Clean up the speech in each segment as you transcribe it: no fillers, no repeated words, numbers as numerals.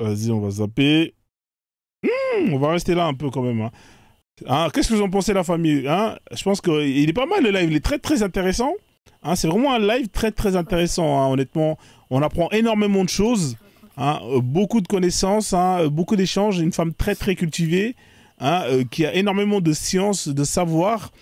Vas-y, on va zapper. On va rester là un peu quand même. Hein. Hein, qu'est-ce que vous en pensez, la famille? Hein, je pense qu'il est pas mal le live, il est très très intéressant. Hein, c'est vraiment un live très très intéressant, hein, honnêtement. On apprend énormément de choses, hein, beaucoup de connaissances, hein, beaucoup d'échanges. Une femme très très cultivée, hein, qui a énormément de science, de savoir.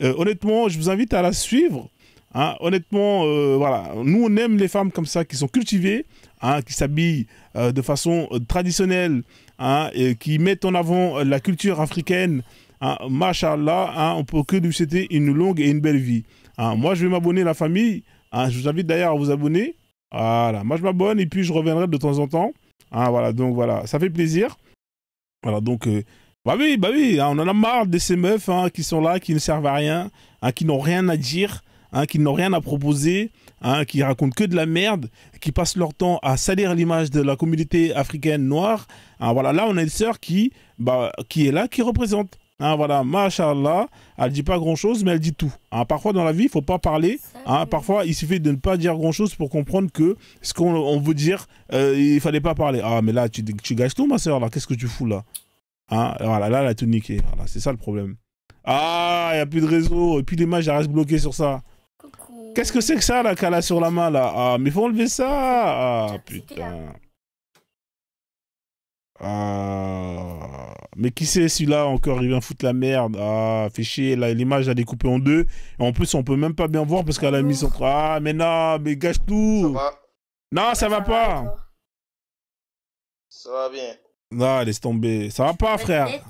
Honnêtement, je vous invite à la suivre. Hein, honnêtement, voilà, nous on aime les femmes comme ça, qui sont cultivées, hein, qui s'habillent de façon traditionnelle, hein, et qui mettent en avant la culture africaine. Hein, Machallah, hein, on peut que lui souhaiter une longue et une belle vie. Hein, moi, je vais m'abonner, la famille. Hein, je vous invite d'ailleurs à vous abonner. Voilà, moi je m'abonne et puis je reviendrai de temps en temps. Hein, voilà, donc voilà, ça fait plaisir. Voilà, donc, bah oui, hein, on en a marre de ces meufs, hein, qui sont là, qui ne servent à rien, hein, qui n'ont rien à dire, hein, qui n'ont rien à proposer, hein, qui racontent que de la merde, qui passent leur temps à salir l'image de la communauté africaine noire. Hein, voilà, là, on a une sœur qui est là, qui représente. Hein, voilà, machallah, elle dit pas grand-chose, mais elle dit tout. Hein, parfois, dans la vie, il faut pas parler. Hein, parfois, il suffit de ne pas dire grand-chose pour comprendre que ce qu'on veut dire, il fallait pas parler. Ah, mais là, tu gâches tout, ma sœur, là. Qu'est-ce que tu fous, là? Hein, voilà, là, elle a tout niqué. Voilà, c'est ça le problème. Ah, il n'y a plus de réseau. Et puis l'image, elle reste bloquée sur ça. Coucou. Qu'est-ce que c'est que ça, là, qu'elle a sur la main, là? Ah, mais faut enlever ça. Ah, C'était là. putain. Ah. Mais qui c'est celui-là encore? Il vient foutre la merde. Ah, fait chier. Là, l'image, elle est coupée en deux. Et en plus, on peut même pas bien voir parce qu'elle a mis son... Ah, mais non, mais gâche Ça tout. va? Non, ça va et pas. toi? Ça va bien. Non, laisse tomber. Ça va pas, frère. Peut-être.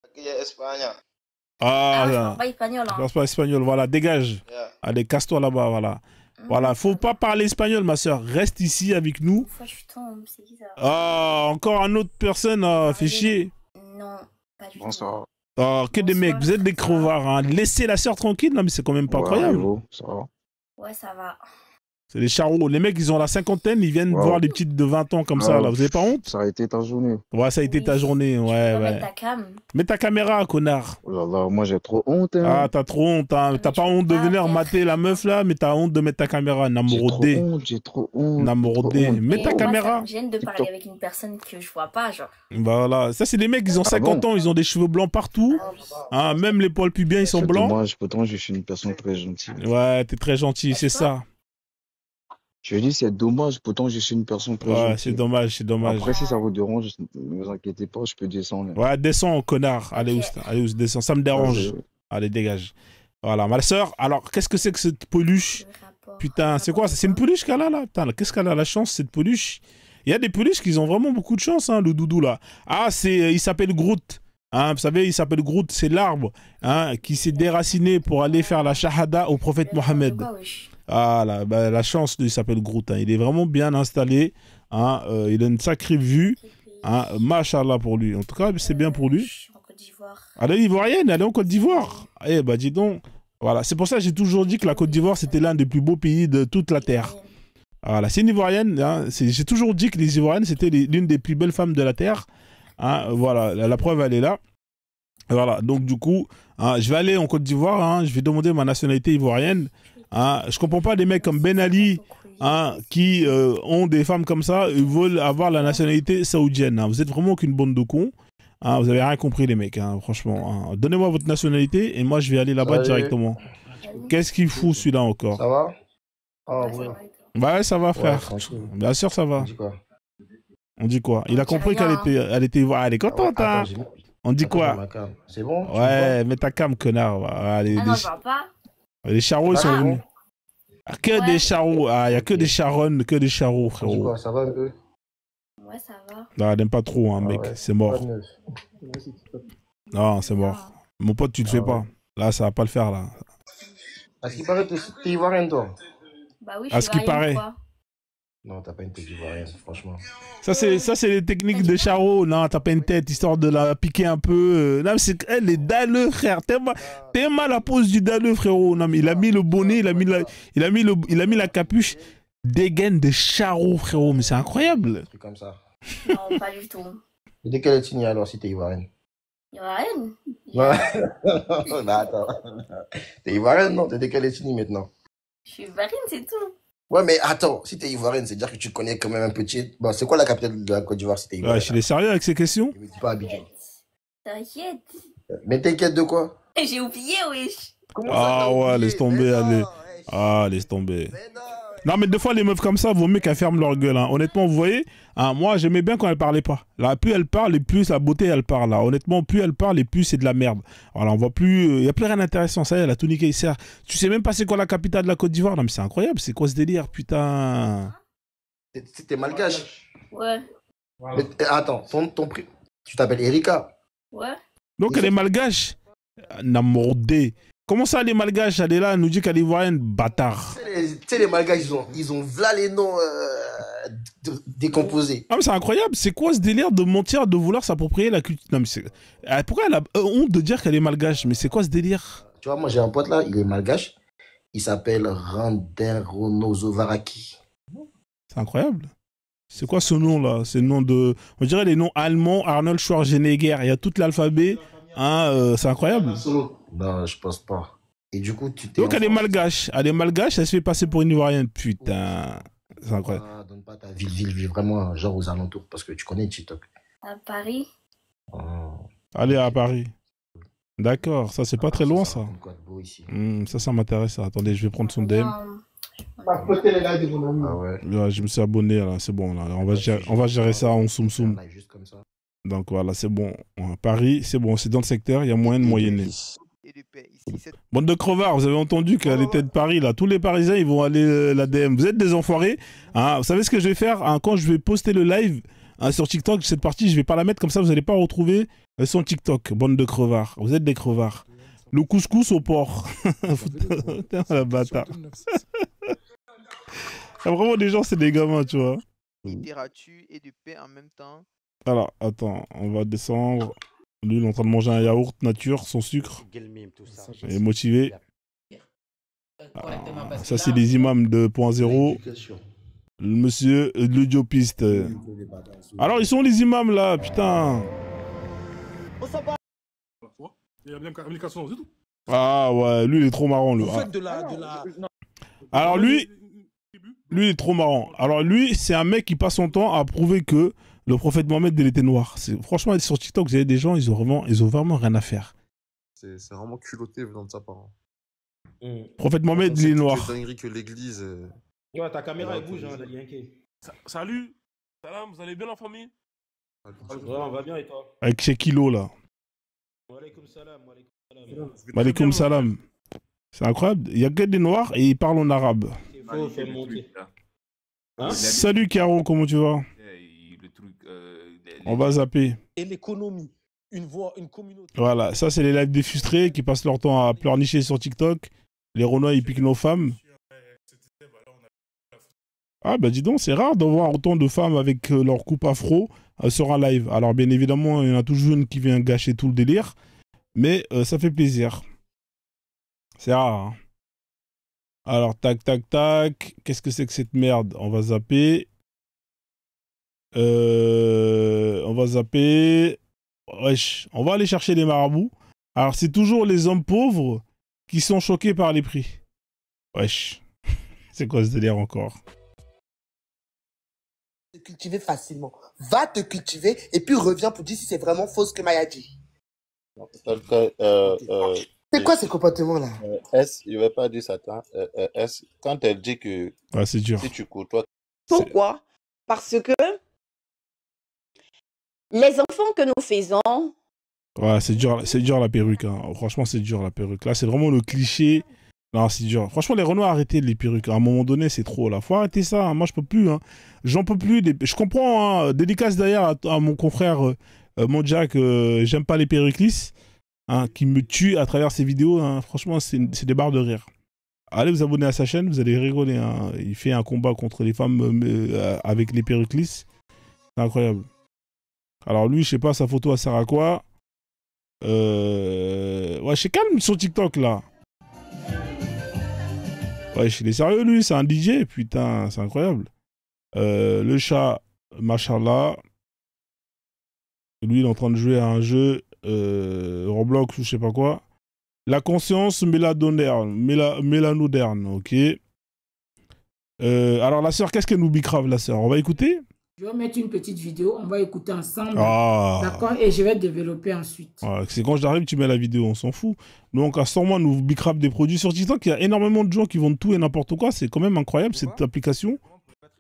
Aquí es España. Ah, je Ah, parle pas espagnol, je hein. parle pas espagnol. Voilà, dégage. Yeah. Allez, casse-toi là-bas, voilà. Voilà, faut pas parler espagnol, ma soeur. Reste ici avec nous. Une fois, je tombe, c'est qui ça? Ah, encore un autre personne, fait chier. Non, pas du tout. Bonsoir. Ah, que des Bonsoir, mecs, vous êtes des ça crevards. Hein. Laissez la soeur tranquille, non, mais c'est quand même pas incroyable. Hello, ça va? Ouais, ça va. C'est les charros. Les mecs, ils ont la cinquantaine, ils viennent voir les petites de 20 ans comme ça, là. Vous avez pas honte? Ça a été ta journée. Ouais, ça a été ta journée, Tu ouais, peux ouais. mettre ta cam. Mets ta caméra, connard. Oh là là, moi j'ai trop honte. Hein. Ah, t'as trop honte, hein. Mais T'as tu pas peux honte de pas venir faire. mater la meuf, là, mais t'as honte de mettre ta caméra. Namorodé. J'ai trop honte. Namorodé. Mets Mais ta moi, caméra. ça me gêne de parler TikTok. avec une personne que je vois pas, genre. Voilà. Ça, c'est les mecs, ils ont Ah 50 bon? ans, ils ont des cheveux blancs partout. Ah oui. Hein, même les poils pubiens, ils sont C'est blancs. dommage, pourtant je suis une personne très gentille. Ouais, t'es très gentil, c'est ça. Je dis c'est dommage, pourtant je suis une personne très Ouais, gentille. c'est dommage, c'est dommage. Après, si ça vous dérange, ne vous inquiétez pas, je peux descendre. Ouais, descends, connard. Allez, Ok. allez, descends. Ça me dérange. Vas-y. Allez, dégage. Voilà, ma soeur. Alors, qu'est-ce que c'est que cette peluche? Le rapport. Putain, c'est quoi? C'est une peluche qu'elle a là? Putain, qu'est-ce qu'elle a la chance, cette peluche? Il y a des peluches qui ont vraiment beaucoup de chance, hein, le doudou là. Ah, il s'appelle Groot. Hein, vous savez, il s'appelle Groot, c'est l'arbre, hein, qui s'est déraciné pour aller faire la shahada au prophète Le rapport de Mohammed. quoi, wesh? Ah, la chance, il s'appelle Groot. Hein. Il est vraiment bien installé. Hein, il a une sacrée vue. Hein, Machallah pour lui. En tout cas, c'est bien pour lui. Je suis en Côte d'Ivoire. Elle est ivoirienne, elle est en Côte d'Ivoire. Eh bah dis donc. Voilà, c'est pour ça que j'ai toujours dit que la Côte d'Ivoire, c'était l'un des plus beaux pays de toute la Terre. Voilà, c'est une Ivoirienne. Hein, j'ai toujours dit que les Ivoiriennes, c'était l'une des plus belles femmes de la Terre. Hein, voilà, la preuve, elle est là. Voilà, donc du coup, hein, je vais aller en Côte d'Ivoire. Hein, je vais demander ma nationalité ivoirienne. Hein, je comprends pas des mecs comme Ben Ali, hein, qui ont des femmes comme ça, ils veulent avoir la nationalité saoudienne. Hein. Vous êtes vraiment qu'une bande de cons. Hein, vous avez rien compris, les mecs, hein, franchement. Hein. Donnez-moi votre nationalité et moi je vais aller là-bas Salut. directement. Qu'est-ce qu'il fout celui-là encore? Ça va? Ah, Ouais, ça oui. va, et toi? Ouais, ça va, Ouais, frère. tranquille. Bien sûr, ça On va. dit quoi? On dit quoi? Il a On dit compris rien, elle était ivoirienne. Elle est contente, Attends, hein. On dit attends, j'ai quoi? ma cam. C'est bon? Tu me Ouais, mets ta cam, connard. Ah, Ah non, je vois pas. les charros, ils vois? sont Ah, venus. bon? Ah, que Ouais. des charros. Ah, il n'y a que Ok. des charronnes, que des charros, On dit frérot. quoi? Ça va un peu? Ouais, ça va. Non, elle n'aime pas trop, hein, Ah mec. ouais. C'est Pas mort. de neuf. Non, c'est mort. Non. Mon pote, tu le Ah fais ouais. pas. Là, ça va pas le faire, là. À ce qui paraît, t'es ivoirienne, toi? Bah oui, je À suis ce qui ivoirienne, paraît. quoi. Non, t'as pas une tête ivoirienne, franchement. Ça, c'est les techniques de Charo. Non, t'as pas une tête, histoire de la piquer un peu. Non, mais c'est elle est dalleux, frère. T'aimes mal la pose du dalleux, frérot. Non, mais il a mis le bonnet, il a mis la capuche. Dégaine de Charo, frérot. Mais c'est incroyable. Un truc comme ça. Non, pas du tout. Et de quelle ethnie alors si t'es ivoirienne? Ivoirienne? Ouais. Bah attends. T'es ivoirienne, non? T'es de quelle ethnie maintenant? Je suis ivoirienne, c'est tout. Ouais, mais attends, si t'es ivoirienne, c'est dire que tu connais quand même un petit. Bon, c'est quoi la capitale de la Côte d'Ivoire si t'es Ouais, ivoirienne? il est sérieux avec ces questions? Il me dit pas Abidjan. T'inquiète. Mais t'inquiète de quoi? J'ai oublié, wesh. Comment ça t'as Ah ouais, laisse oublié? Mais tomber, allez. non, wesh. Ah, laisse tomber. Mais non, Non, mais des fois, les meufs comme ça, vaut mieux qu'elles ferment leur gueule. Hein. Honnêtement, vous voyez, hein, moi, j'aimais bien quand elles parlaient pas. Là, plus elles parlent, et plus la beauté, elle parle. Là. Honnêtement, plus elles parlent, et plus c'est de la merde. Voilà, on voit plus... Il n'y a plus rien d'intéressant. Ça y est, elle a tout niqué. Tu sais même pas c'est quoi la capitale de la Côte d'Ivoire? Non, mais c'est incroyable. C'est quoi ce délire, putain? T'es malgache. Ouais. Mais, attends, ton prix. Tu t'appelles Erika. Ouais. Donc, elle est malgache? Namordé. Comment ça, elle est malgache? Elle est là, elle nous dit qu'elle est ivoirienne, bâtard. Tu sais, les malgaches, ils ont v'là les noms décomposés. Ah, mais c'est incroyable. C'est quoi ce délire de mentir, de vouloir s'approprier la culture? Non, mais c'est... Pourquoi elle a honte de dire qu'elle est malgache? Mais c'est quoi ce délire? Tu vois, moi, j'ai un pote là, il est malgache. Il s'appelle Randeronozovaraki. C'est incroyable. C'est quoi ce nom-là? C'est le nom de... On dirait les noms allemands, Arnold Schwarzenegger. Il y a tout l'alphabet. Hein, c'est incroyable. Non, je pense pas. Et du coup, tu t'es... Donc elle est malgache. Elle est malgache, elle se fait passer pour une ivoirienne. Putain. C'est incroyable. Ah, donne pas ta ville, vraiment, genre aux alentours, parce que tu connais TikTok. À Paris. Ah. Allez à Paris. D'accord, ça c'est pas très loin ça. raconte quoi de beau ici? Ça m'intéresse. Attendez, je vais prendre son DM. Non. Ah ouais. Là, je me suis abonné là, c'est bon là. On va gérer ça en soum soum. Juste comme ça. Donc voilà, c'est bon. Paris, c'est bon, c'est dans le secteur, il y a moyen de moyenner. Bande de crevards, vous avez entendu qu'elle était de Paris là. Tous les Parisiens ils vont aller la DM. Vous êtes des enfoirés. Hein, vous savez ce que je vais faire hein, quand je vais poster le live hein, sur TikTok, cette partie, je vais pas la mettre comme ça, vous n'allez pas retrouver son TikTok. Bande de crevards. Vous êtes des crevards. Le couscous au porc. La bâtard. Vraiment, des gens, c'est des gamins, tu vois. Littérature et de paix en même temps. Alors, attends, on va descendre. Lui, il est en train de manger un yaourt nature, sans sucre. Il est motivé. Ah, ça, c'est les imams de 2.0. Le monsieur, le diopiste. Alors, ils sont les imams, là, putain. Ah ouais, lui, il est trop marrant, lui. Alors, lui, il est trop marrant. Alors, lui, c'est un mec qui passe son temps à prouver que le prophète Mohamed, il était noir. Franchement, sur TikTok, vous avez des gens, ils ont vraiment rien à faire. C'est vraiment culotté venant de sa part. Prophète Mohamed, il est noir. C'est dinguerie que l'église. Ouais, ta caméra elle bouge, hein, la Salut, salam, vous allez bien la famille? Ouais, on va bien et toi? Avec ses kilos, là. Walaikum salam, Walaikum salam. C'est incroyable. Il y a que des noirs et ils parlent en arabe. Il faut faire monter. Hein? Salut Caro, comment tu vas? On va zapper. Et l'économie, une voix, une communauté. Voilà, ça c'est les lives des frustrés qui passent leur temps à pleurnicher sur TikTok. Les Renois, ils piquent nos femmes. Ah bah dis donc, c'est rare de voir autant de femmes avec leur coupe afro sur un live. Alors bien évidemment, il y en a toujours une qui vient gâcher tout le délire. Mais ça fait plaisir. C'est rare. Hein. Alors, tac, tac, tac. Qu'est-ce que c'est que cette merde? On va zapper. On va zapper. Wesh, on va aller chercher les marabouts. Alors, c'est toujours les hommes pauvres qui sont choqués par les prix. Wesh. C'est quoi ce délire encore? Te cultiver facilement. Va te cultiver et puis reviens pour dire si c'est vraiment faux ce que Maya dit. C'est quoi ces comportements-là? Je vais pas dire ça. Quand elle dit que ouais, c'est dur. Si tu côtoies... Pourquoi? Parce que les enfants que nous faisons... Ouais, c'est dur la perruque. Hein. Franchement, c'est dur la perruque. Là, c'est vraiment le cliché. Non, c'est dur. Franchement, les Renois, arrêtez les perruques. À un moment donné, c'est trop là. Faut arrêter ça. Hein. Moi, je peux plus. Hein. J'en peux plus. Je comprends. Hein. Dédicace d'ailleurs à mon confrère mon Jack. J'aime pas les perruques lisses. Hein, qui me tue à travers ses vidéos. Hein. Franchement, c'est des barres de rire. Allez vous abonner à sa chaîne, vous allez rigoler. Hein. Il fait un combat contre les femmes avec les perruques lisses. C'est incroyable. Alors lui, je sais pas, sa photo, elle sert à quoi? Ouais, c'est calme sur TikTok, là. Ouais, il est sérieux, lui. C'est un DJ. Putain, c'est incroyable. Le chat, machallah. Lui, il est en train de jouer à un jeu Roblox ou je sais pas quoi. La conscience mélanoderne, ok. Alors la sœur, qu'est-ce qu'elle nous bicrave, la sœur? On va écouter? Je vais mettre une petite vidéo, on va écouter ensemble. Ah. D'accord, et je vais développer ensuite. Ouais, c'est quand j'arrive, tu mets la vidéo, on s'en fout. Donc à ce moment, nous bicrave des produits sur TikTok. Il y a énormément de gens qui vendent tout et n'importe quoi. C'est quand même incroyable cette application.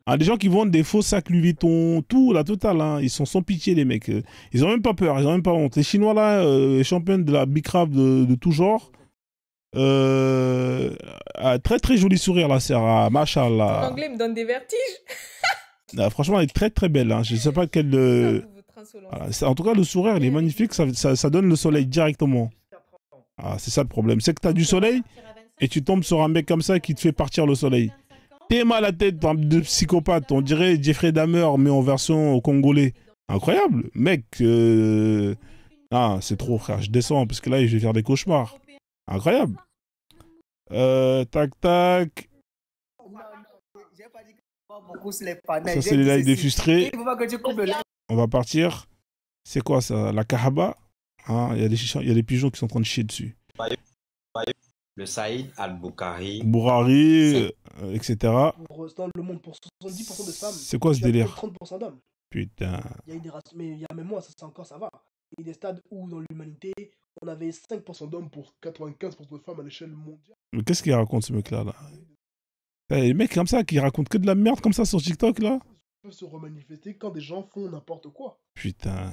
Ah, des gens qui vendent des faux sacs Louis Vuitton, tout, la totale. Hein. Ils sont sans pitié, les mecs. Ils ont même pas peur, ils ont même pas honte. Les Chinois là, les champions de la bicrave de tout genre. Très très joli sourire la sœur, ah, machallah. L'anglais me donne des vertiges. Ah, franchement, elle est très très belle. Hein. Je sais pas quelle. Voilà. En tout cas, le sourire, il est magnifique. Ça donne le soleil directement. Ah, c'est ça le problème. C'est que tu as du soleil et tu tombes sur un mec comme ça qui te fait partir le soleil. T'es mal à la tête de psychopathe. On dirait Jeffrey Dahmer, mais en version congolais. Incroyable. Mec, ah, c'est trop, frère. Je descends parce que là, je vais faire des cauchemars. Incroyable. Tac, tac. Ça, c'est les lives des frustrés. On va partir. C'est quoi ça? La Kahaba. Hein, il y a des pigeons qui sont en train de chier dessus. Le Saïd Al-Bukhari. Bourari, etc. Dans le monde, pour 70% de femmes. C'est quoi ce délire? 30% d'hommes. Putain. Il y a des races, mais il y a même moi, ça encore ça va. Il y a des stades où dans l'humanité, on avait 5% d'hommes pour 95% de femmes à l'échelle mondiale. Mais qu'est-ce qu'il raconte ce mec-là là? Les mecs comme ça qui racontent que de la merde comme ça sur TikTok là? Peut se remanifester quand des gens font n'importe quoi. Putain.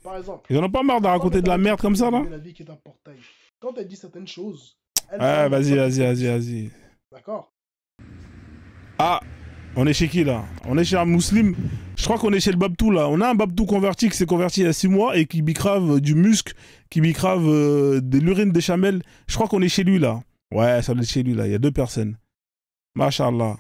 Par exemple, ils en ont pas marre de raconter de la merde comme ça là? La vie qui est un portail. Quand elle dit certaines choses. Ouais, vas-y. D'accord. Ah, on est chez qui là? On est chez un musulman. Je crois qu'on est chez le Babtou là. On a un Babtou converti qui s'est converti il y a 6 mois et qui bicrave du musc, qui bicrave de l'urine des chamelles. Je crois qu'on est chez lui là. Ouais, ça doit être chez lui là. Il y a 2 personnes. Machallah.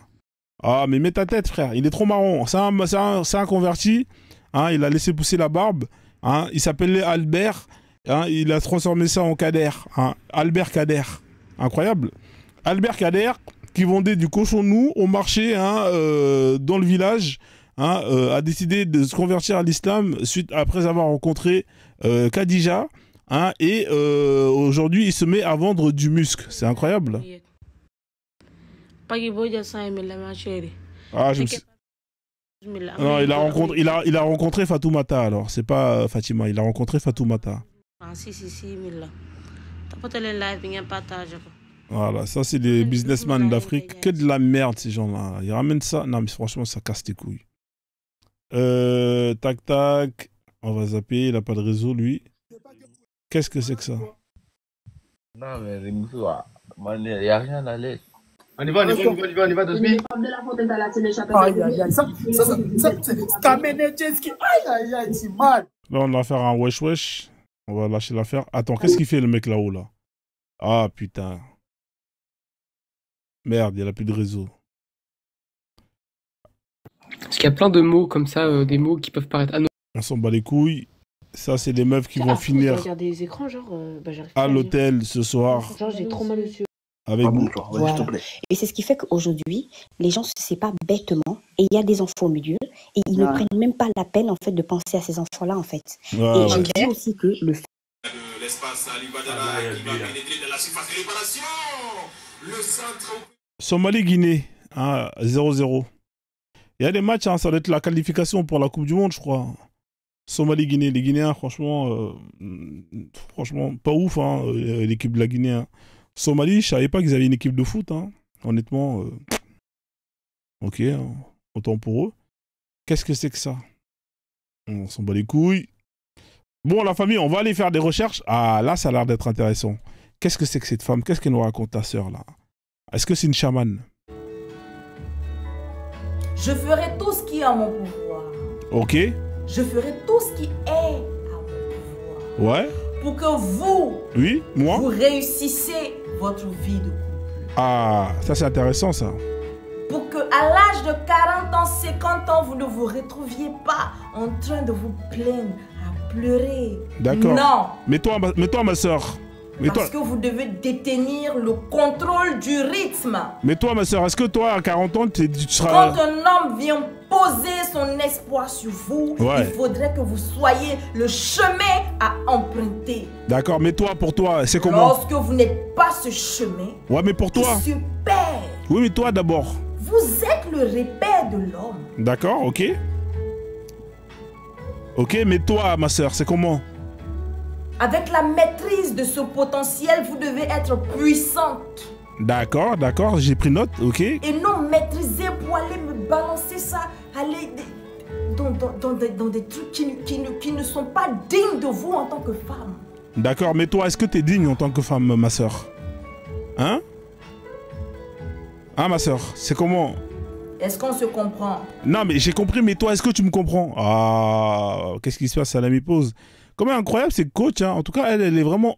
Ah, mais mets ta tête, frère. Il est trop marrant. C'est un converti. Hein, il a laissé pousser la barbe. Hein, il s'appelait Albert. Hein, il a transformé ça en Kader. Hein, Albert Kader. Incroyable. Albert Kader qui vendait du cochon nou au marché hein, dans le village. Hein, a décidé de se convertir à l'islam après avoir rencontré Khadija. Hein, et aujourd'hui, il se met à vendre du musc. C'est incroyable. Ah, je me suis... Non, il a rencontré Fatoumata alors. C'est pas Fatima, il a rencontré Fatoumata. Voilà, ça c'est des businessmen d'Afrique. Que de la merde ces gens-là. Ils ramènent ça. Non mais franchement ça casse tes couilles. Tac tac. On va zapper, il a pas de réseau lui. Qu'est-ce que c'est que ça? Non mais Rimsou, il n'y a rien à l'aise. On y va, 2 minutes. Là on va faire un wesh wesh. On va lâcher l'affaire. Attends, qu'est-ce qu'il fait le mec là-haut là? Ah putain. Merde, il a plus de réseau. Parce qu'il y a plein de mots comme ça, des mots qui peuvent paraître anonymes. On s'en bat les couilles. Ça, c'est des meufs qui vont finir des écrans, genre, à l'hôtel ce soir. Genre, j'ai trop mal aux yeux. Avec vous. Voilà. Et c'est ce qui fait qu'aujourd'hui, les gens se séparent bêtement et il y a des enfants au milieu et ils ne prennent même pas la peine en fait de penser à ces enfants-là en fait. Et je dis aussi que le l'espace Ali Badara qui va pénétrer dans la surface de réparation. Le centre. Somalie-Guinée, hein, 0-0. Il y a des matchs, hein, ça doit être la qualification pour la Coupe du Monde, je crois. Somalie-Guinée, les Guinéens, franchement, pas ouf, hein, l'équipe de la Guinée. Hein. Somalie, je savais pas qu'ils avaient une équipe de foot, hein. Honnêtement. Ok, hein, autant pour eux. Qu'est-ce que c'est que ça? On s'en bat les couilles. Bon, la famille, on va aller faire des recherches. Ah, là, ça a l'air d'être intéressant. Qu'est-ce que c'est que cette femme? Qu'est-ce qu'elle nous raconte, ta sœur, là? Est-ce que c'est une chamane? Je ferai tout ce qui est à mon pouvoir. Ok. Je ferai tout ce qui est à mon pouvoir. Ouais. Pour que vous, oui, moi, vous réussissez votre vie de couple. Ah, ça c'est intéressant ça. Pour que à l'âge de 40 ans, 50 ans, vous ne vous retrouviez pas en train de vous plaindre, à pleurer. D'accord. Non. Mais toi ma soeur. Parce que vous devez détenir le contrôle du rythme. Mais toi, ma soeur, est-ce que toi, à 40 ans, tu seras... Quand un homme vient poser son espoir sur vous, il faudrait que vous soyez le chemin à emprunter. D'accord, mais toi, pour toi, c'est comment? Lorsque vous n'êtes pas ce chemin, ouais, mais pour toi... super. Oui, mais toi d'abord. Vous êtes le repère de l'homme. D'accord, ok. Ok, mais toi, ma soeur, c'est comment? Avec la maîtrise de ce potentiel, vous devez être puissante. D'accord, d'accord, j'ai pris note, ok. Et non maîtriser pour aller me balancer ça, aller dans des trucs qui ne sont pas dignes de vous en tant que femme. D'accord, mais toi, est-ce que tu es digne en tant que femme, ma soeur? Hein? Hein, ma soeur, c'est comment? Est-ce qu'on se comprend? Non, mais j'ai compris, mais toi, est-ce que tu me comprends? Ah, qu'est-ce qui se passe à la mi-pause? Comme incroyable, c'est coach, hein. En tout cas, elle est vraiment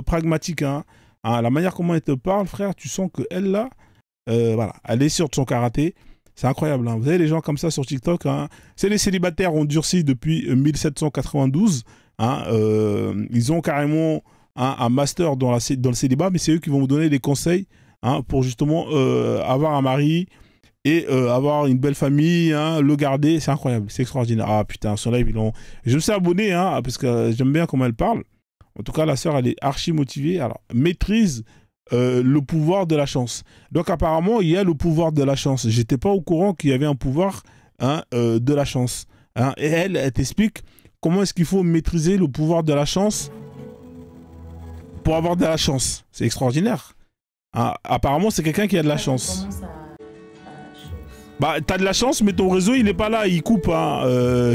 pragmatique, hein. Hein, la manière comment elle te parle, frère, tu sens qu'elle, là, voilà, elle est sûre de son karaté. C'est incroyable, hein. Vous savez, les gens comme ça sur TikTok, hein, c'est les célibataires ont durci depuis 1792. Hein, ils ont carrément un master dans le célibat, mais c'est eux qui vont vous donner des conseils, hein, pour justement avoir un mari et avoir une belle famille, hein, le garder. C'est incroyable, c'est extraordinaire. Ah putain, son live, je me suis abonné, hein, parce que j'aime bien comment elle parle. En tout cas, la sœur, elle est archi motivée. Alors, maîtrise le pouvoir de la chance. Donc, apparemment, il y a le pouvoir de la chance. J'étais pas au courant qu'il y avait un pouvoir, hein, de la chance. Hein. Et elle t'explique comment est-ce qu'il faut maîtriser le pouvoir de la chance pour avoir de la chance. C'est extraordinaire. Hein. Apparemment, c'est quelqu'un qui a de la chance. Bah, t'as de la chance, mais ton réseau, il est pas là. Il coupe. Hein.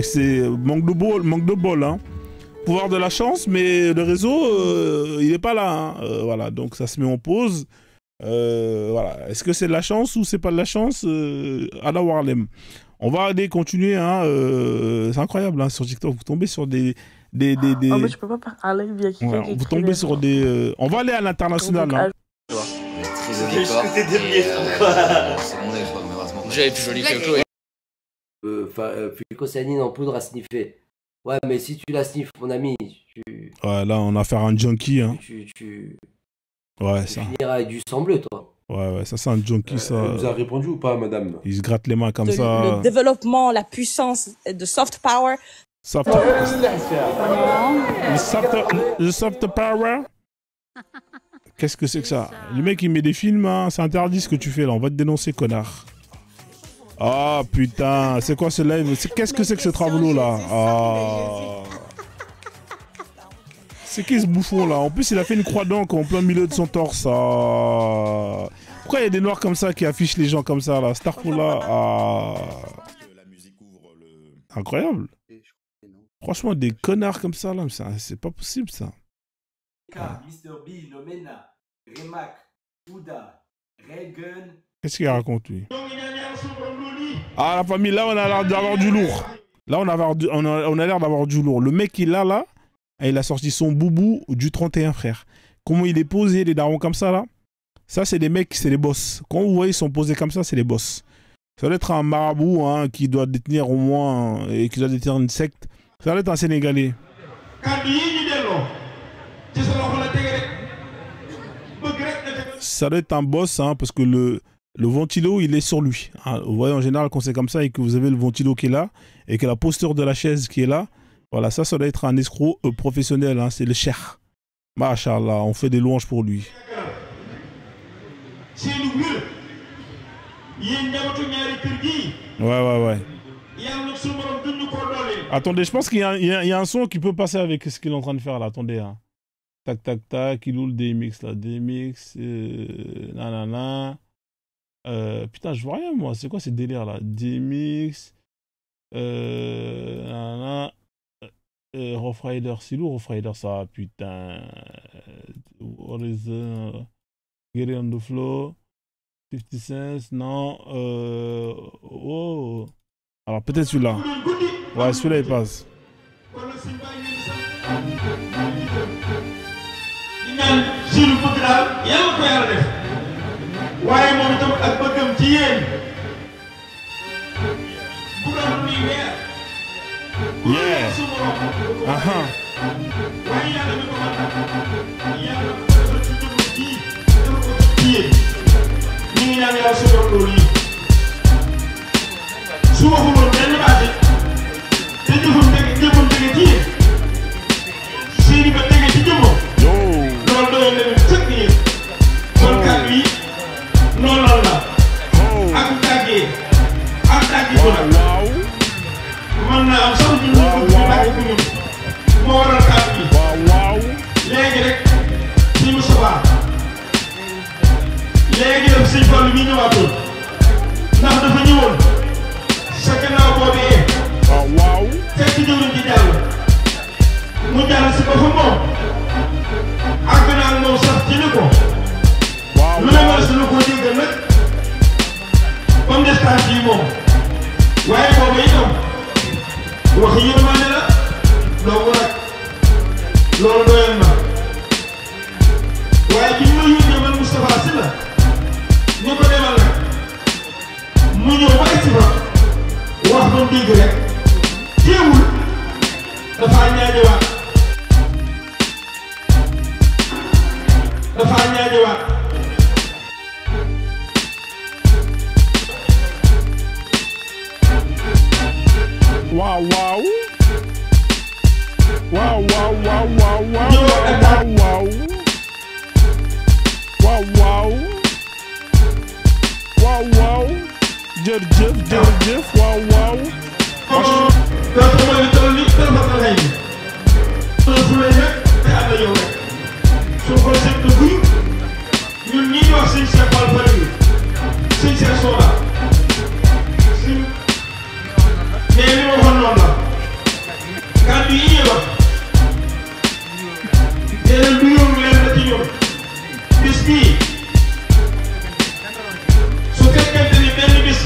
C'est manque de bol. Hein. Pouvoir de la chance, mais le réseau, il n'est pas là. Hein. Voilà, donc ça se met en pause. Voilà. Est-ce que c'est de la chance ou c'est pas de la chance? Allah Warlem. On va aller continuer. Hein. C'est incroyable, hein, sur TikTok. Vous tombez sur des... Oh, mais je peux pas parler via quelqu'un. Voilà, vous tombez sur des... On va aller à l'international. Hein. J'avais plus joli que Chloé. Fucosanine en poudre à sniffer. Ouais, mais si tu la sniffes, mon ami, Ouais, là, on a affaire à un junkie. Hein. Ouais, ça. finiras avec du sang bleu, toi. Ouais, ça, c'est un junkie, ça. Elle vous a répondu ou pas, madame? Il se gratte les mains comme ça. Le développement, la puissance de soft power. Le soft power. Qu'est-ce que c'est que ça? Le mec, il met des films, hein. C'est interdit ce que tu fais là. On va te dénoncer, connard. Ah putain, c'est quoi ce live? Qu'est-ce que c'est que ce travelot là? Ah. C'est qui ce bouffon là? En plus, il a fait une croix d'encre en plein milieu de son torse. Ah. Pourquoi il y a des noirs comme ça qui affichent les gens comme ça là? Starfall ah. Incroyable. Franchement, des connards comme ça là, c'est pas possible ça. Mr. B, Lomena, Remak, Ouda, Regen. Qu'est-ce qu'il raconte lui? Ah la famille, là on a l'air d'avoir du lourd. Là on a l'air d'avoir du lourd. Le mec il a là, il a sorti son boubou du 31 frère. Comment il est posé les darons comme ça là? Ça c'est des mecs, c'est les boss. Quand vous voyez ils sont posés comme ça, c'est les boss. Ça doit être un marabout, hein, qui doit détenir au moins, et qui doit détenir une secte. Ça doit être un Sénégalais. Ça doit être un boss, hein, parce que le ventilo, il est sur lui. Hein. Vous voyez, en général, quand c'est comme ça et que vous avez le ventilo qui est là, et que la posture de la chaise qui est là, voilà, ça doit être un escroc professionnel. Hein, c'est le cheikh. Machallah, on fait des louanges pour lui. Ouais. Attendez, je pense qu'il y a un son qui peut passer avec ce qu'il est en train de faire là. Attendez. Hein. Tac, tac, tac. Il ouvre le DMX là. DMX. Nanana. Putain, je vois rien moi. C'est quoi ces délires là? DMX. Nanana. Rough Rider. C'est lourd, Rough Rider ça. Putain. Horizon. Get it on the floor. 50 cents. Non. Oh. Alors peut-être celui-là. Ouais, celui-là il passe. Yeah. naa am sax ñun ñu ko bàyyi ko ñun moo waral kàddu gi. waaw. léegi rek si Moustapha léegi dem sëñ Fallu mi ñëwaatoon ndax dafa ñëwoon sa gannaaw boobee. waaw. fekk jëwriñ ji jàll mu jàll si ba fa moom àgg naa ak moom sax ci ni ko. waaw lu ne ma la ko jéggal nag ba mu des tànk yi moom waaye boobu itam wax yërmande la doogu nag loolu doyoon na waaye bi ñu ma yónnee man Moustapha Sylla ñu ko demal nag mu ñëw ba egsi fa wax ba mu dégg rek teewul dafa ñaajewaat waaw waaw. waaw waaw waaw waaw waaw waaw. waaw waaw. waaw waaw. jërëjëf jërëjëf waaw waaw. donc mooy li toll nii téléphone la lay fu lay rek te ànd ak yow rek su ko seet na guy ñun ñi ñu wax sëñ Cheikh Fall Fari sëñ Cheikh Soda suñ mais li ma waxoon noonu la kàddu yi ñuy wax nee lu yomb leen la ci ñoom bis bii su fekkente ni benn bis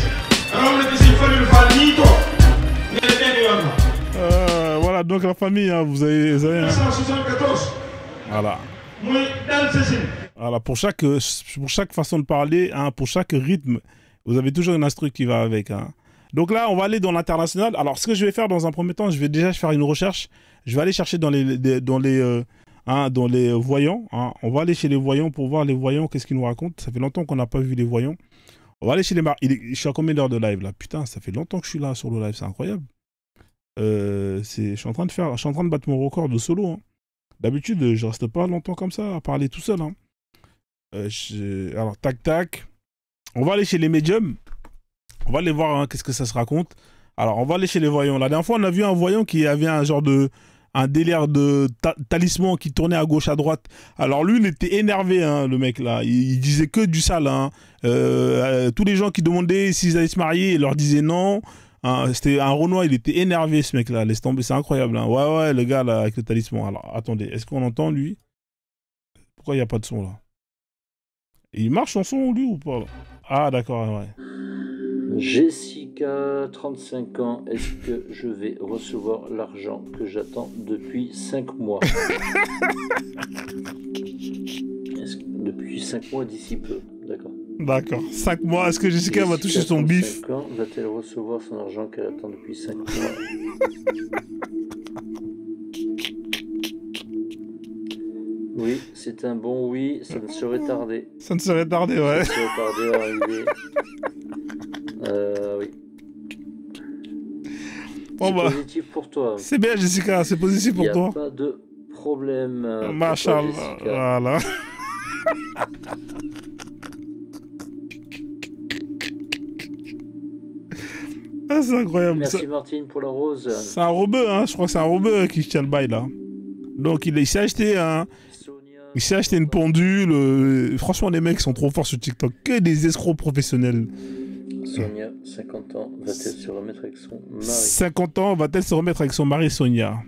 raw na ci sëñ Fallou Fall nii toog nee na benn yoon la. Voilà, donc la famille, hein, vous avez hein. 1974. Voilà. Voilà, pour chaque façon de parler, hein, pour chaque rythme, vous avez toujours une instru qui va avec. Hein. Donc là, on va aller dans l'international. Alors, ce que je vais faire dans un premier temps, je vais déjà faire une recherche. Je vais aller chercher dans les voyants. Hein. On va aller chez les voyants pour voir les voyants, qu'est-ce qu'ils nous racontent. Ça fait longtemps qu'on n'a pas vu les voyants. On va aller chez les je suis à combien d'heures de live là? Putain, ça fait longtemps que je suis là sur le live, c'est incroyable. Je suis en train de battre mon record de solo. Hein. D'habitude, je reste pas longtemps comme ça à parler tout seul. Hein. Alors, tac, tac. On va aller chez les médiums. On va aller voir hein, qu'est-ce que ça se raconte. Alors, on va aller chez les voyants. La dernière fois, on a vu un voyant qui avait un délire de talisman qui tournait à gauche, à droite. Alors, lui, il était énervé, hein, le mec, là. Il disait que du sale. Hein. Tous les gens qui demandaient s'ils allaient se marier, il leur disait non. Hein, c'était un Renoir, il était énervé ce mec là, laisse tomber, c'est incroyable. Hein. Ouais, le gars là avec le talisman. Alors attendez, est-ce qu'on entend lui? Pourquoi il n'y a pas de son là? Il marche son son lui ou pas? Ah d'accord, ouais. Jessica, 35 ans, est-ce que je vais recevoir l'argent que j'attends depuis 5 mois? Depuis 5 mois d'ici peu, d'accord. D'accord. 5 mois, est-ce que Jessica va toucher son bif? Va-t-elle recevoir son argent qu'elle attend depuis 5 mois? Oui, c'est un bon oui, ça ne serait tardé. Ça ne serait tardé, ouais. Ça ne serait tardé à arriver. Oui. Bon, c'est positif pour toi. C'est bien, Jessica, c'est positif pour toi. Il n'y a pas de problème. Machallah, voilà. Ah, c'est incroyable. Merci Martine pour la rose. C'est un rebeu, hein. Je crois que c'est un rebeu qui tient le bail là. Donc il s'est acheté une pendule. Franchement, les mecs sont trop forts sur TikTok. Que des escrocs professionnels. Sonia, 50 ans, va-t-elle se remettre avec son mari? 50 ans, va-t-elle se remettre avec son mari Sonia?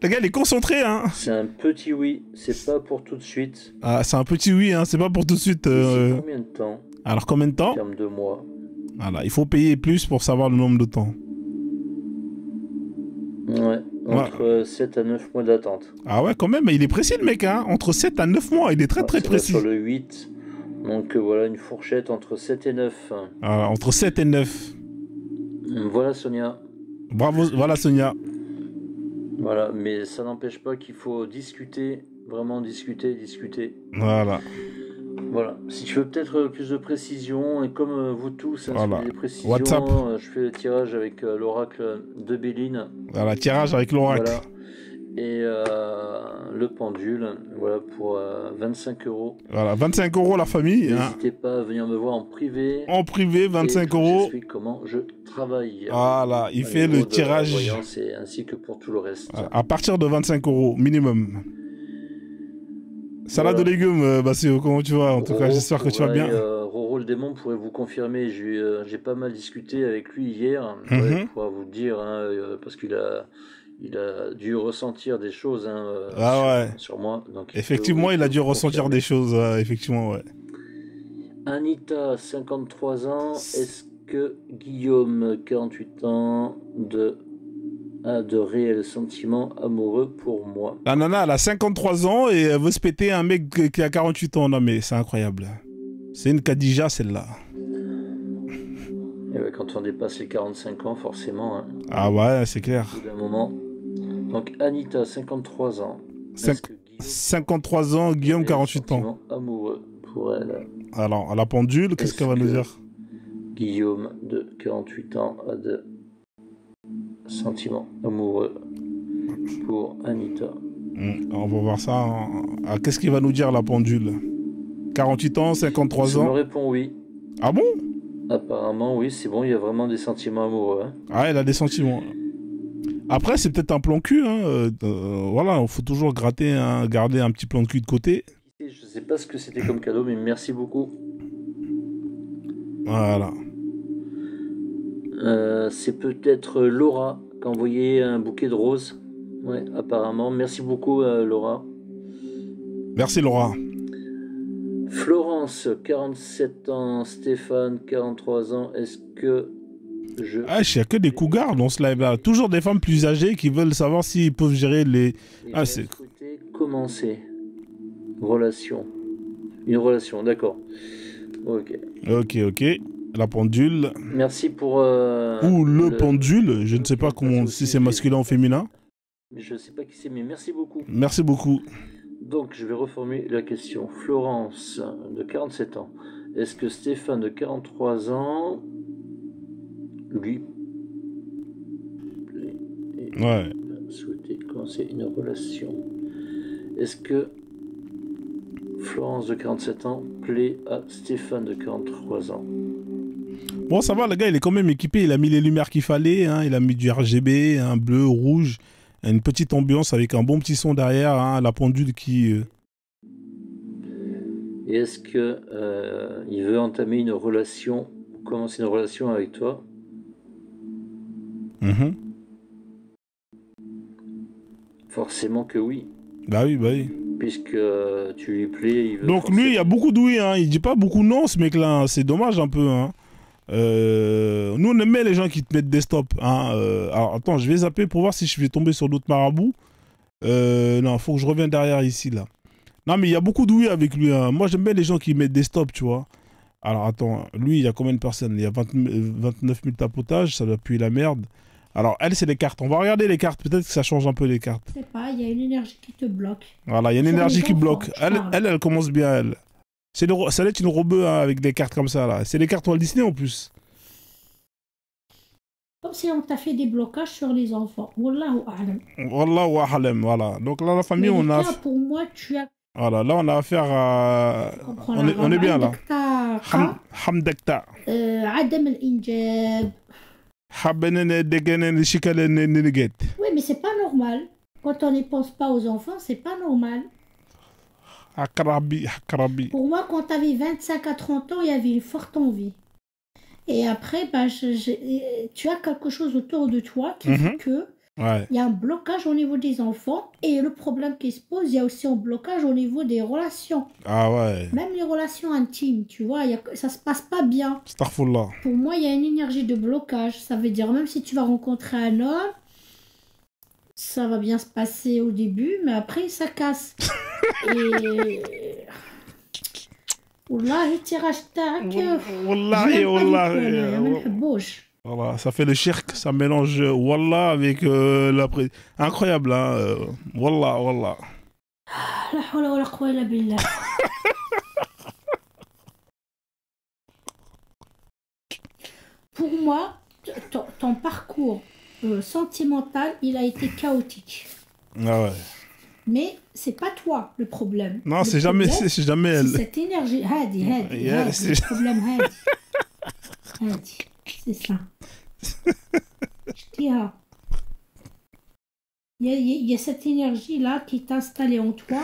Le gars, il est concentré, hein. C'est un petit oui, c'est pas pour tout de suite. Ah, c'est un petit oui, hein, c'est pas pour tout de suite. Combien de temps? Alors, combien de temps? En termes de mois. Voilà, il faut payer plus pour savoir le nombre de temps. Ouais, entre 7 à 9 mois d'attente. Ah ouais, quand même, il est précis le mec, hein. Entre 7 à 9 mois, il est très très précis. Sur le 8, donc voilà une fourchette entre 7 et 9. Voilà, entre 7 et 9. Voilà Sonia. Bravo, voilà Sonia. Voilà, mais ça n'empêche pas qu'il faut discuter, vraiment discuter. Voilà. Voilà, si tu veux peut-être plus de précision, et comme vous tous, hein, voilà. Si vous avez des précisions, WhatsApp. je fais le tirage avec l'oracle de Béline. Voilà, tirage avec l'oracle. Voilà. Et le pendule, voilà, pour 25 €. Voilà, 25 € la famille. N'hésitez pas à venir me voir en privé. En privé, 25 €. Je explique comment je travaille. Voilà, il fait le tirage. Voyance et ainsi que pour tout le reste. À partir de 25 € minimum. Salade de légumes, Bassio, comment tu vas? En tout cas, j'espère que tu vas bien. Roro le démon pourrait vous confirmer. J'ai pas mal discuté avec lui hier. Il pourra vous le dire, parce qu'il a dû ressentir des choses sur moi. Donc, effectivement, il a dû ressentir des choses, effectivement, ouais. Anita, 53 ans. Est-ce que Guillaume, 48 ans, a de réels sentiments amoureux pour moi? La nana, elle a 53 ans et elle veut se péter un mec qui a 48 ans. Non, mais c'est incroyable. C'est une Khadija, celle-là. Et ouais, quand on dépasse les 45 ans, forcément. Hein, ah ouais, c'est clair. Au bout d'un moment. Donc Anita, 53 ans. 53 ans, Guillaume, 48 ans. Amoureux pour elle. Alors, à la pendule, qu'est-ce qu'elle va nous dire? Guillaume, de 48 ans, a de sentiments amoureux pour Anita. On va voir ça. Ah, qu'est-ce qu'il va nous dire, la pendule? 48 ans, 53 ans. Je me réponds oui. Ah bon? Apparemment, oui, c'est bon, il y a vraiment des sentiments amoureux. Hein. Ah, elle a des sentiments. Après, c'est peut-être un plan cul. Voilà, il faut toujours garder un petit plan de cul de côté. Je sais pas ce que c'était comme cadeau, mais merci beaucoup. Voilà. C'est peut-être Laura qui a envoyé un bouquet de roses. Ouais, apparemment. Merci beaucoup, Laura. Merci, Laura. Florence, 47 ans. Stéphane, 43 ans. Est-ce que je... Ah, il n'y a que des cougars dans ce live-là. Toujours des femmes plus âgées qui veulent savoir s'ils peuvent gérer les... Ah, c'est... Commencer. Relation. Une relation, d'accord. Ok. Ok. La pendule. Merci pour... Ou le pendule, je ne sais pas comment, si c'est masculin ou féminin. Je ne sais pas qui c'est, mais merci beaucoup. Merci beaucoup. Donc, je vais reformuler la question. Florence, de 47 ans. Est-ce que Stéphane, de 43 ans, lui, souhaitait commencer une relation? Est-ce que Florence, de 47 ans, plaît à Stéphane, de 43 ans? Bon, ça va, le gars, il est quand même équipé. Il a mis les lumières qu'il fallait. Il a mis du RGB, un bleu, rouge. Une petite ambiance avec un bon petit son derrière. La pendule qui... Et est-ce que il veut entamer une relation, commencer une relation avec toi? Forcément que oui. Bah oui. Puisque tu lui plais, il veut... Donc lui, il y a beaucoup de oui, il dit pas beaucoup non, ce mec-là, c'est dommage un peu. Nous, on aimait les gens qui te mettent des stops. Alors attends, je vais zapper pour voir si je vais tomber sur d'autres marabouts. Non, faut que je revienne derrière ici, là. Non, mais il y a beaucoup de oui avec lui. Moi, j'aime bien les gens qui mettent des stops, tu vois. Alors attends, lui, il y a combien de personnes? Il y a 29 000 tapotages, ça doit puer la merde. Alors, elle, c'est les cartes. On va regarder les cartes. Peut-être que ça change un peu les cartes. Je sais pas, il y a une énergie qui te bloque. Voilà, il y a une énergie qui bloque. Elle commence bien, elle. Ça doit être une robeux avec des cartes comme ça, là. C'est les cartes Walt Disney, en plus. Comme si on t'a fait des blocages sur les enfants. Wallahu a'lam. Wallahu a'lam, voilà. Donc là, la famille, on a... pour moi, tu as... Voilà, là, on a affaire à... On est bien, là. Hamdekta. Adam al-Injab. Oui, mais c'est pas normal. Quand on ne pense pas aux enfants, c'est pas normal. Pour moi, quand tu avais 25 à 30 ans, il y avait une forte envie. Et après, tu as quelque chose autour de toi qui fait que il y a un blocage au niveau des enfants. Et le problème qui se pose, il y a aussi un blocage au niveau des relations. Ah ouais. Même les relations intimes, tu vois, ça se passe pas bien. Astaghfirullah. Pour moi, il y a une énergie de blocage. Ça veut dire, même si tu vas rencontrer un homme, ça va bien se passer au début, mais après, ça casse. Et... Wallahi, tirage tac. Wallahi. Voilà, ça fait le shirk, ça mélange Wallah avec la... Incroyable, hein. Wallah. La hawla wa la quwwata illa billah. Pour moi, ton parcours sentimental, il a été chaotique. Ah ouais. Mais c'est pas toi le problème. Non, c'est jamais elle. C'est cette énergie. Hadi, c'est le problème, Hadi. C'est ça. Je dis, il y a cette énergie-là qui est installée en toi.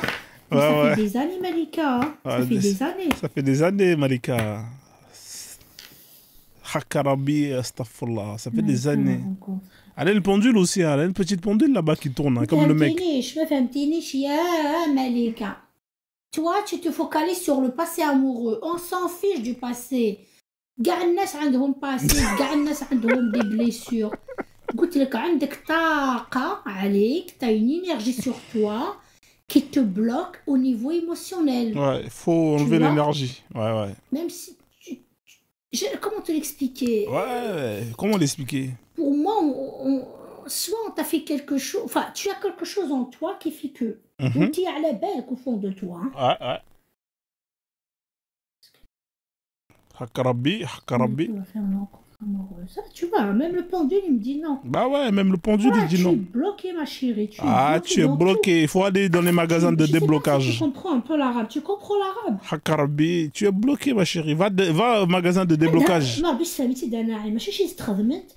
Ça fait des années, Malika. Ça fait des années. Ça fait des années, Malika. Hakarabi, astaghfirullah. Ça fait des années. Elle a une pendule aussi, elle a une petite pendule là-bas qui tourne, comme le mec. Je me fais Malika. Toi, tu te focalises sur le passé amoureux. On s'en fiche du passé. كاع الناس عندهم passé, كاع الناس عندهم des blessures. قلت لك عندك طاقة عليك, t'as une énergie sur toi qui te bloque au niveau émotionnel. Ouais, il faut enlever l'énergie. Ouais. Même si comment te l'expliquer? Ouais, comment l'expliquer? Pour moi, soit on t'a fait quelque chose, enfin, tu as quelque chose en toi qui fait que tu es à la belle au fond de toi. Hein. Ouais. Hakarabi. Ça, tu vois, même le pendule, il me dit non. Bah ouais, même le pendule, il dit non. Tu es bloqué, ma chérie. Tu es bloqué. Il faut aller dans les magasins de déblocage. Tu comprends un peu l'arabe. Tu comprends l'arabe. Hakarabi, tu es bloqué, ma chérie. Va au magasin de déblocage. Non, بس فهمتي دانا ماشي شي استخدمت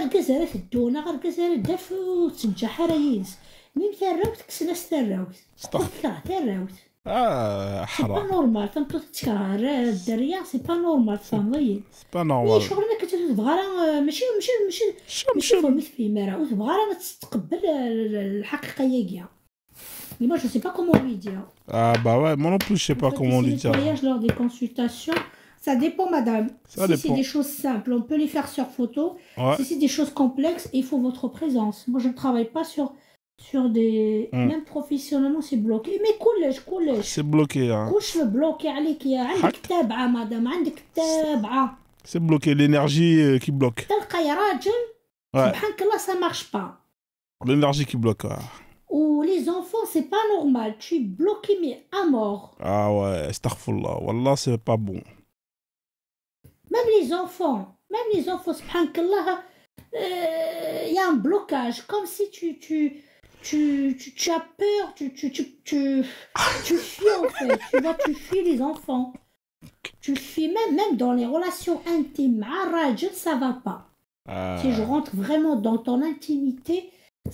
ركز على الدونه ركز على الدف وتنجح ريس مين ثراوت كسلاس ثراوت ثراوت حرام. C'est pas normal, فهمتو تكره الدريه سي با نورمال فهمتي با نورمال. شغل ما كتبغى راه ماشي فهمت في مرا وتبغى راه تتقبل الحقيقيه كاع. Mais moi je sais pas comment lui dire. Ah bah ouais, moi non plus je sais pas comment lui dire. Les voyages lors des consultations, ça dépend madame. Si c'est des choses simples, on peut les faire sur photo. Si c'est des choses complexes, il faut votre présence. Moi je ne travaille pas sur des... Même professionnellement, c'est bloqué. Mais كلش. C'est bloqué. Hein. كلش bloqué عليك يا عندك تابعة مدام عندك تابعة. C'est bloqué, l'énergie qui bloque. تلقى يا راجل سبحانك الله ça marche pas. L'énergie qui bloque. Ou les enfants, c'est pas normal. Tu es bloqué mais à mort. Ah ouais, astaghfirullah. Wallah, c'est pas bon. Même les enfants, subhanallah, il y a un blocage. Comme si tu as peur, tu fuis en fait. Tu fuis les enfants. Tu fuis même dans les relations intimes. Rajul, ça va pas. Si je rentre vraiment dans ton intimité,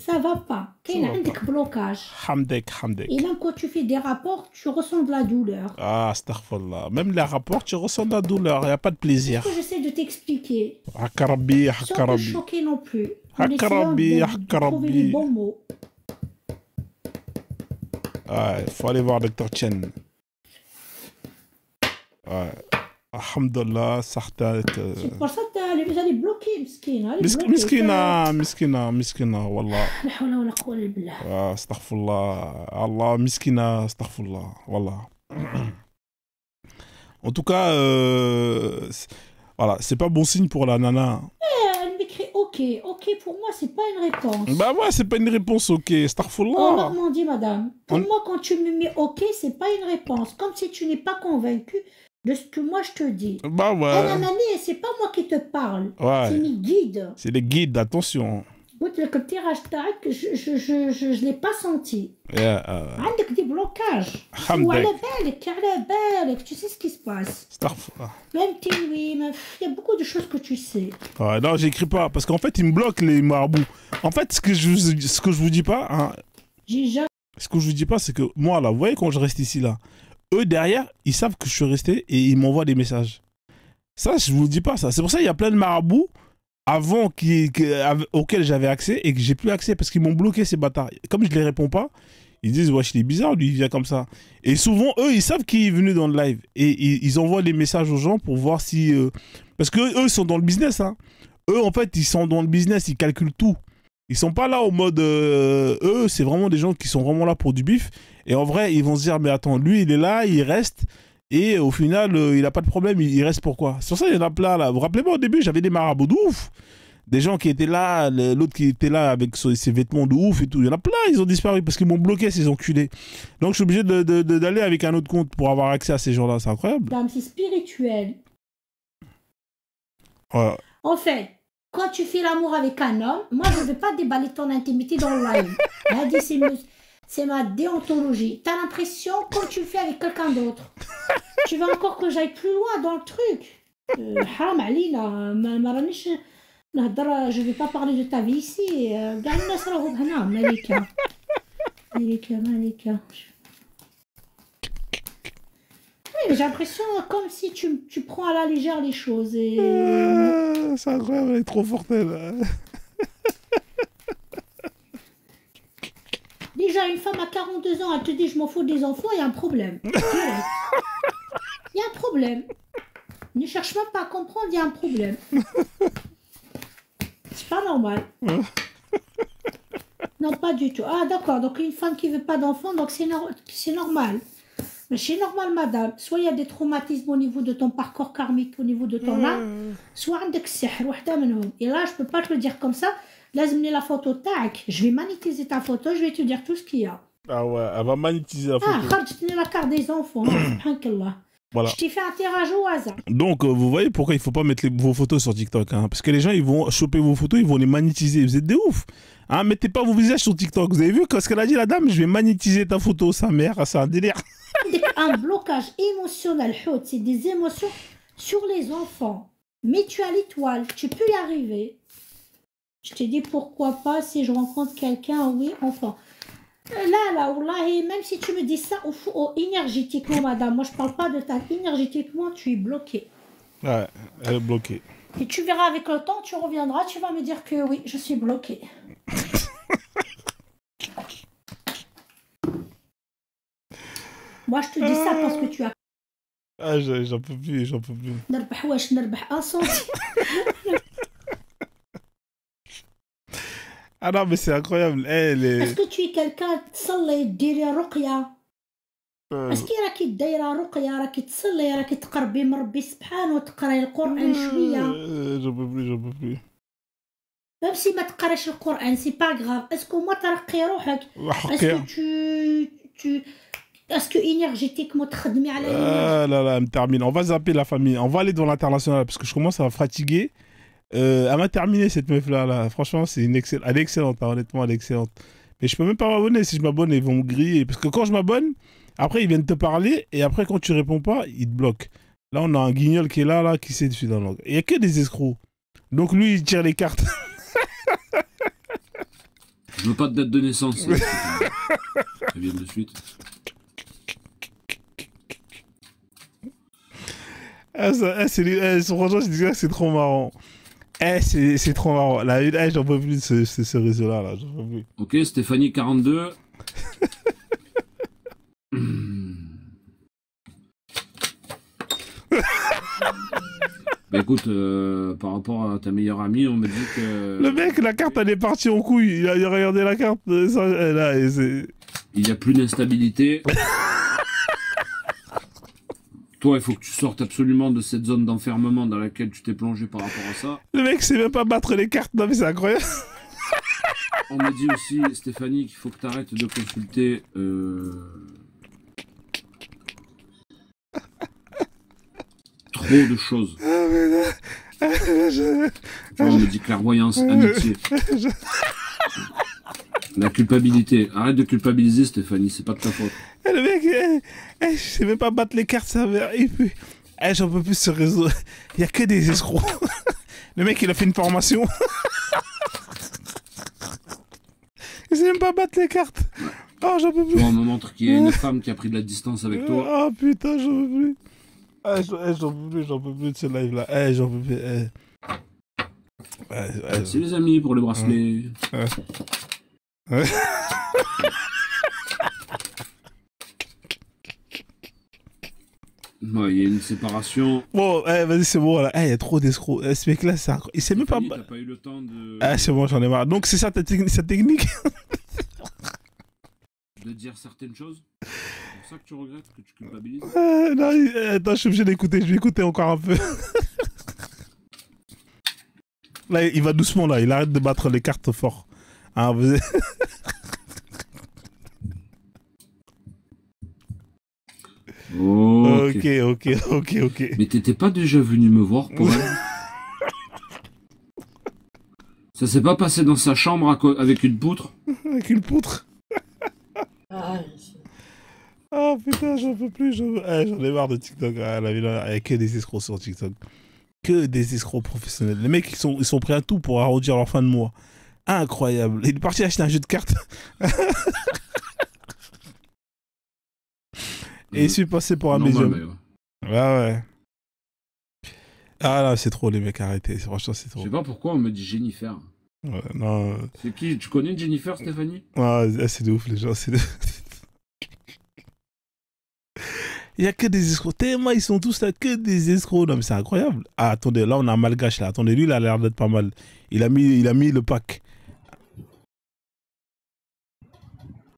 ça va pas. Il y a un blocage. Hamdek. Et même quand tu fais des rapports, tu ressens de la douleur. Ah, astaghfirullah. Même les rapports, tu ressens de la douleur. Il n'y a pas de plaisir. C'est ce que j'essaie de t'expliquer. Hakarabi. Sans te choquer non plus. Hakarabi. Trouver les bons mots. Ouais, il faut aller voir Dr. Chen. Ouais. Alhamdulillah, certains. C'est pour ça que vous allez bloquer, miskina. Miskina, wallah. La hawla wa la quwwata illa billah. Astaghfirullah. Allah, miskina, astaghfirullah, wallah. En tout cas, voilà, c'est pas bon signe pour la nana. Elle m'écrit ok, pour moi, c'est pas une réponse. Bah ouais, c'est pas une réponse, ok, astaghfirullah. En Normandie, madame. Pour moi, quand tu me mets ok, c'est pas une réponse. Comme si tu n'es pas convaincu de ce que moi je te dis. Bah ouais. C'est pas moi qui te parle. Ouais. C'est mes guides. C'est les guides, attention. Le tirage je l'ai pas senti. عندك des blocages. وعلى بالك, tu sais ce qui se passe. Même il y a beaucoup de choses que tu sais. Ouais, non, j'écris pas parce qu'en fait, ils me bloquent les marabouts. En fait, ce que je vous dis pas, hein, ce que je vous dis pas, c'est que moi là, vous voyez quand je reste ici là, eux derrière, ils savent que je suis resté et ils m'envoient des messages. Ça, je vous dis pas ça. C'est pour ça qu'il y a plein de marabouts avant auxquels j'avais accès et que j'ai plus accès parce qu'ils m'ont bloqué ces bâtards. Comme je les réponds pas, ils disent ouais, il est bizarre, lui il vient comme ça. Et souvent eux ils savent qui est venu dans le live et ils envoient les messages aux gens pour voir si parce que eux ils sont dans le business hein. Eux en fait ils sont dans le business, ils calculent tout. Ils sont pas là au mode eux c'est vraiment des gens qui sont vraiment là pour du bif et en vrai ils vont se dire mais attends lui il est là, il reste. Et au final, il n'a pas de problème, il reste pourquoi? Sur ça, il y en a plein là. Vous vous rappelez-moi, au début, j'avais des marabouts de ouf. Des gens qui étaient là, l'autre qui était là avec ses vêtements de ouf et tout. Il y en a plein, ils ont disparu parce qu'ils m'ont bloqué, ces enculés. Donc, je suis obligé d'aller avec un autre compte pour avoir accès à ces gens-là. C'est incroyable. C'est spirituel. Ouais. En fait, quand tu fais l'amour avec un homme, moi je ne vais pas déballer ton intimité dans le live. C'est ma déontologie. T'as l'impression comme tu le fais avec quelqu'un d'autre. Tu veux encore que j'aille plus loin dans le truc. Haram alina, je vais pas parler de ta vie ici. Malika. Oui, mais j'ai l'impression comme si tu prends à la légère les choses. Et... c'est incroyable, elle est trop forte là. Déjà, une femme à 42 ans, elle te dit je m'en fous des enfants, il y a un problème. Il y a un problème. Ne cherche même pas à comprendre, il y a un problème. C'est pas normal. Non, pas du tout. Ah, d'accord. Donc, une femme qui veut pas d'enfant, donc c'est normal. Mais c'est normal, madame. Soit il y a des traumatismes au niveau de ton parcours karmique, au niveau de ton âme, soit عندك السحر وحدة منهم. Et là, je peux pas te le dire comme ça. لازم la photo tac. Je vais monétiser ta photo, je vais te dire tout ce qu'il y a. Ah ouais, elle va monétiser la photo. Ah, خرجتني la carte des enfants. Subhanallah. Voilà. Je t'ai fait un tirage au hasard. Donc, vous voyez pourquoi il faut pas mettre vos photos sur TikTok. Hein, parce que les gens, ils vont choper vos photos, ils vont les monétiser. Vous êtes des ouf. Hein, mettez pas vos visages sur TikTok. Vous avez vu ce qu'elle a dit, la dame? Je vais monétiser ta photo, sa mère. C'est un délire. Un blocage émotionnel, c'est des émotions sur les enfants. Mais tu as l'étoile, tu peux y arriver. Je te dis pourquoi pas si je rencontre quelqu'un, oui, enfant. Là, wallahi, même si tu me dis ça énergétiquement, madame, moi je parle pas de ta énergétiquement, tu es bloqué. Ouais, elle est bloquée. Et tu verras avec le temps, tu reviendras, tu vas me dire que oui, je suis bloqué. Moi je te dis ça parce que tu as... Ah, j'en peux plus, j'en peux plus. نربح واش نربح 1 centime. Ah non, mais c'est incroyable. Est-ce que tu es quelqu'un تصلي ديري رقية؟ اسكي راكي دايره رقية راكي تصلي راكي تقربي من ربي سبحانه وتقراي القرآن شوية؟ j'en peux plus, j'en peux plus. Même si ما تقراش القرآن c'est pas grave. Est-ce que moi ترقي روحك؟ Est-ce que tu est-ce que énergétiquement تخدمي على Ah là là, elle me termine. On va zapper la famille. On va aller dans l'international parce que je commence à me fatiguer. Elle m'a terminé cette meuf là. Franchement, c'est une excellente. Elle est excellente, hein, honnêtement, elle est excellente. Mais je peux même pas m'abonner. Si je m'abonne, ils vont me griller. Parce que quand je m'abonne, après ils viennent te parler et après quand tu réponds pas, ils te bloquent. Là, on a un guignol qui est là qui sait dessus dans l'angle. Il y a que des escrocs. Donc lui, il tire les cartes. Je veux pas de date de naissance. Ça vient de suite. Franchement, je dis que c'est trop marrant. C'est trop marrant. Là, j'en peux plus de ce réseau-là. Là, j'en peux plus. Ok, Stéphanie 42. Bah écoute, par rapport à ta meilleure amie, on me dit que... Le mec, la carte, elle est partie en couille. Il a regardé la carte. Là, il n'y a plus d'instabilité. Toi, il faut que tu sortes absolument de cette zone d'enfermement dans laquelle tu t'es plongé par rapport à ça. Le mec sait même pas battre les cartes. Non mais c'est incroyable. On me dit aussi, Stéphanie, qu'il faut que tu arrêtes de consulter... trop de choses. On me dit clairvoyance, amitié. La culpabilité. Arrête de culpabiliser, Stéphanie, c'est pas de ta faute. Le mec, je sais même pas battre les cartes, ça va. Et puis, j'en peux plus ce réseau. Il y a que des escrocs. Le mec, il a fait une formation. Il sait même pas battre les cartes. Oh, j'en peux plus. Bon, on me montre qu'il y a une femme qui a pris de la distance avec toi. Oh putain, j'en peux plus. J'en peux plus de ce live là. J'en peux plus. C'est les amis pour le bracelet. Ouais, il y a une séparation. Bon, vas-y, c'est bon là. Il y a trop d'escrocs. Ce mec là, c'est incroyable. Il sait même pas. T'as pas eu le temps de. C'est bon, j'en ai marre. Donc, c'est ça ta technique? De dire certaines choses. C'est pour ça que tu regrettes, que tu culpabilises. Non, attends, je suis obligé d'écouter. Je vais écouter encore un peu. Là, il va doucement là. Il arrête de battre les cartes fort. Hein, vous... Ok. Mais t'étais pas déjà venu me voir pour elle? Ça s'est pas passé dans sa chambre avec une poutre? Avec une poutre. Oh putain, j'en peux plus, j'en ai marre de TikTok. Ah, il y a que des escrocs sur TikTok. Que des escrocs professionnels. Les mecs, ils sont prêts à tout pour arrondir leur fin de mois. Incroyable. Il est parti acheter un jeu de cartes. Et il s'est passé pour un médium. Ouais. Ah là, c'est trop, les mecs, arrêtez. Franchement, c'est trop. Je sais pas pourquoi on me dit Jennifer. Ouais, non. C'est qui? Tu connais Jennifer, Stéphanie? Ouais, c'est de ouf, les gens. Il y a que des escrocs. Tellement ils sont tous là, que des escrocs. Non, mais c'est incroyable. Ah, attendez, là, on a un malgache, là. Attendez, lui, il a l'air d'être pas mal. Il a mis le pack.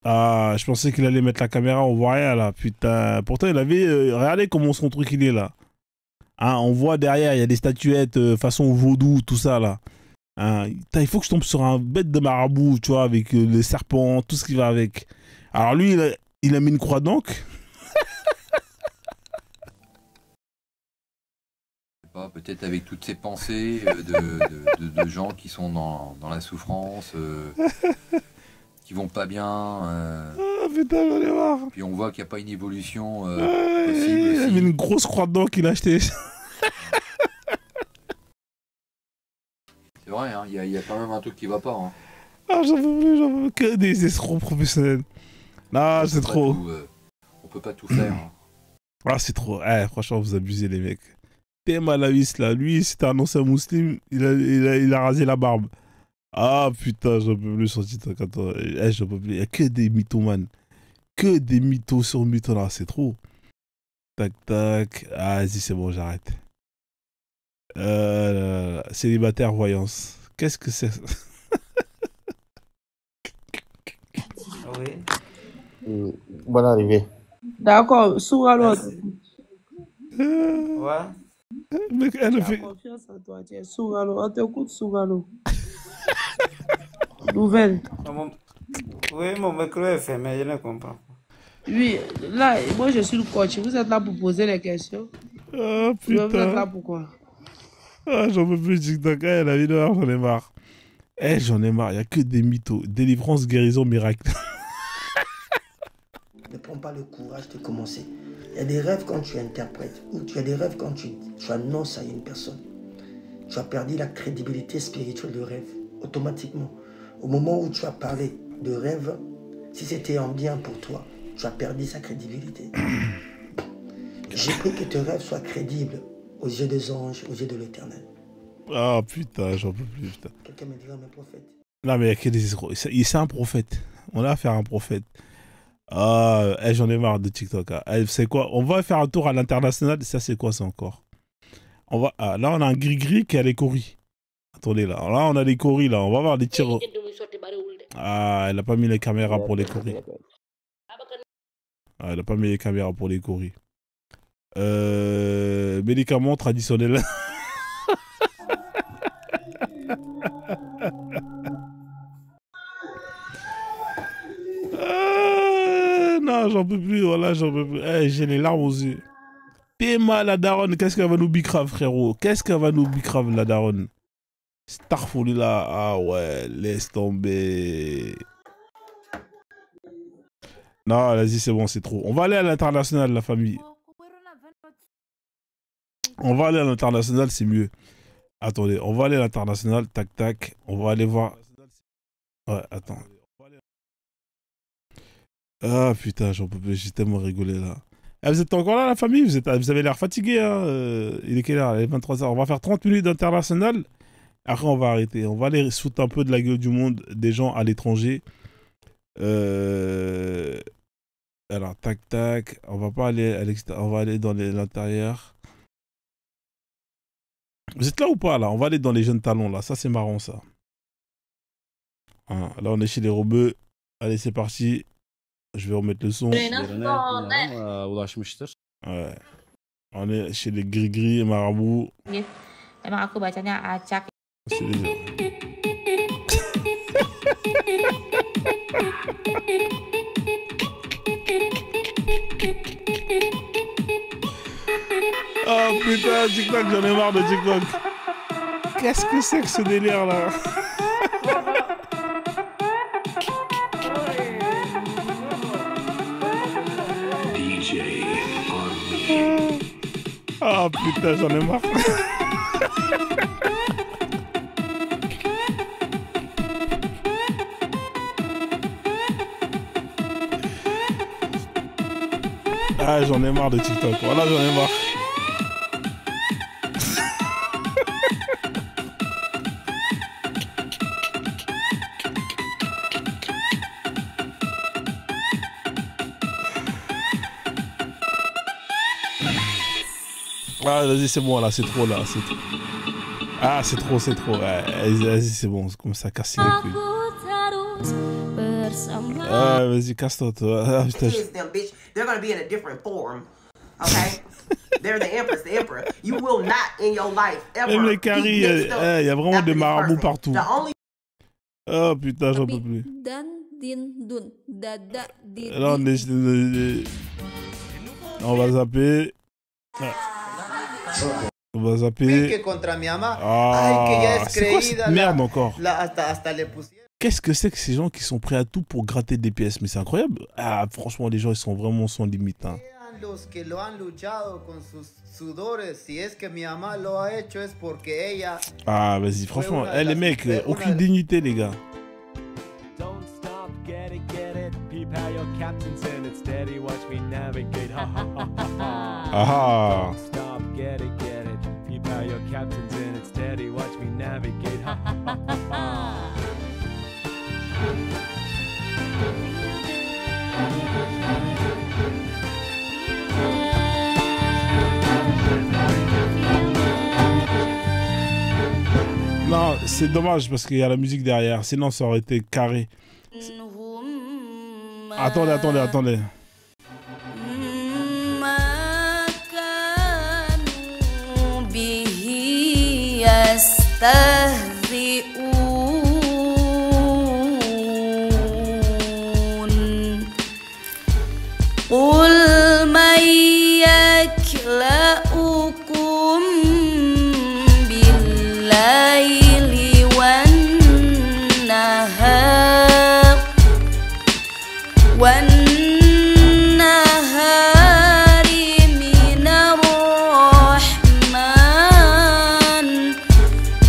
Ah, je pensais qu'il allait mettre la caméra, on voit rien, là. Putain. Pourtant, il avait... regardez comment son truc, il est, là. Hein, on voit derrière, il y a des statuettes façon vaudou, tout ça, là. Hein, il faut que je tombe sur un bête de marabout, tu vois, avec le serpent, tout ce qui va avec. Alors lui, il a mis une croix d'encre. Peut-être avec toutes ces pensées de gens qui sont dans la souffrance, qui vont pas bien. Ah putain, j'en ai marre. Puis on voit qu'il n'y a pas une évolution possible. Il a mis une grosse croix d'encre qu'il a achetée. C'est vrai, hein, il y a quand même un truc qui va pas. Hein. Ah, j'en peux plus, que des escrocs professionnels. Non, c'est trop. On peut pas tout faire. Hein. Ah, c'est trop. Franchement, vous abusez, les mecs. Théma Lavis, là, lui, c'était un ancien musulman, il a rasé la barbe. Ah putain, j'en peux plus sur TikTok. Attends, j'en peux plus. Il y a que des mythomanes. Que des mythos sur mythos, là, c'est trop. Tac, tac. Ah, vas-y, c'est bon, j'arrête. Célibataire voyance. Qu'est-ce que c'est? Oui. Bonne arrivée. D'accord, Souralo. Ouais. Mais elle fait... confiance en toi, tiens, Souralo. On t'écoute, Souralo. Nouvelle. Oui, mon micro est fermé, je ne comprends pas. Oui, là, moi je suis le coach. Vous êtes là pour poser les questions. Oh putain. Vous êtes là pour quoi? Ah, j'en peux plus, TikTok. La vie noire, j'en ai marre. J'en ai marre. Il n'y a que des mythos. Délivrance, guérison, miracle. Ne prends pas le courage de commencer. Il y a des rêves quand tu interprètes, ou tu as des rêves quand tu annonces à une personne. Tu as perdu la crédibilité spirituelle de rêve, automatiquement. Au moment où tu as parlé de rêve, si c'était un bien pour toi, tu as perdu sa crédibilité. J'ai pris que tes rêves soient crédibles aux yeux des anges, aux yeux de l'Éternel. Ah putain, j'en peux plus, putain. Quelqu'un me dira, mais prophète. Non, mais il y a que des escrocs. C'est un prophète. On a affaire à un prophète. Ah, j'en ai marre de TikTok. C'est quoi? On va faire un tour à l'international. Ça, c'est quoi ça encore? Là, on a un gris-gris qui a les coris. Attendez, là, on a les coris, là. On va voir les tirs. Ah, elle a pas mis les caméras pour les coris. Ah, elle a pas mis les caméras pour les coris. Médicaments traditionnels. Non, j'en peux plus, voilà, j'en peux plus. J'ai les larmes aux yeux. Théma, la daronne, qu'est-ce qu'elle va nous bicrave, frérot? Qu'est-ce qu'elle va nous bicrave, la daronne? Starfolie là, ah ouais, laisse tomber. Non, vas-y, c'est bon, c'est trop. On va aller à l'international, la famille. On va aller à l'international, c'est mieux. Attendez, on va aller à l'international, tac, tac. On va aller voir. Ouais, attends. Ah putain, j'en peux plus, j'ai tellement rigolé là. Vous êtes encore là, la famille? Vous avez l'air fatigué, hein? Il est quelle heure? Il est 23h. On va faire 30 minutes d'international. Après, on va arrêter. On va aller se foutre un peu de la gueule du monde, des gens à l'étranger. Alors, tac, tac. On va pas aller à l'extérieur. On va aller dans l'intérieur. Vous êtes là ou pas, là? On va aller dans les jeunes talons, là. Ça, c'est marrant, ça. Hein, là, on est chez les rebeux. Allez, c'est parti. Je vais remettre le son. Ouais. On est chez les gris-gris et marabouts. Emang aku bacanya acak. C'est les gens. Oh putain, TikTok, j'en ai marre de TikTok. Qu'est-ce que c'est que ce délire là? Oh putain, j'en ai marre. Ah, j'en ai marre de TikTok. Voilà, j'en ai marre. Ah, vas-y, c'est bon, là, c'est trop, là. Trop. Ah, c'est trop. Ouais, vas-y, c'est bon, c'est comme ça, casse les couilles. Ah, vas-y, casse-toi, toi. Ah, putain. They're gonna be in a different form, okay? They're the empress, the emperor. You will not in your life ever. Même les caries, il y a vraiment des marabouts partout. Oh putain, j'en peux plus. Là, on va zapper. On va zapper. Ah, c'est quoi cette merde encore? Qu'est-ce que c'est que ces gens qui sont prêts à tout pour gratter des pièces? Mais c'est incroyable. Ah, franchement, les gens, ils sont vraiment sans limite. Hein. Ah, vas-y, franchement, les mecs, aucune dignité, les gars. Ah. Non, c'est dommage parce qu'il y a la musique derrière, sinon ça aurait été carré. Attendez. قل من يكلأكم بالليل والنهار من الرحمن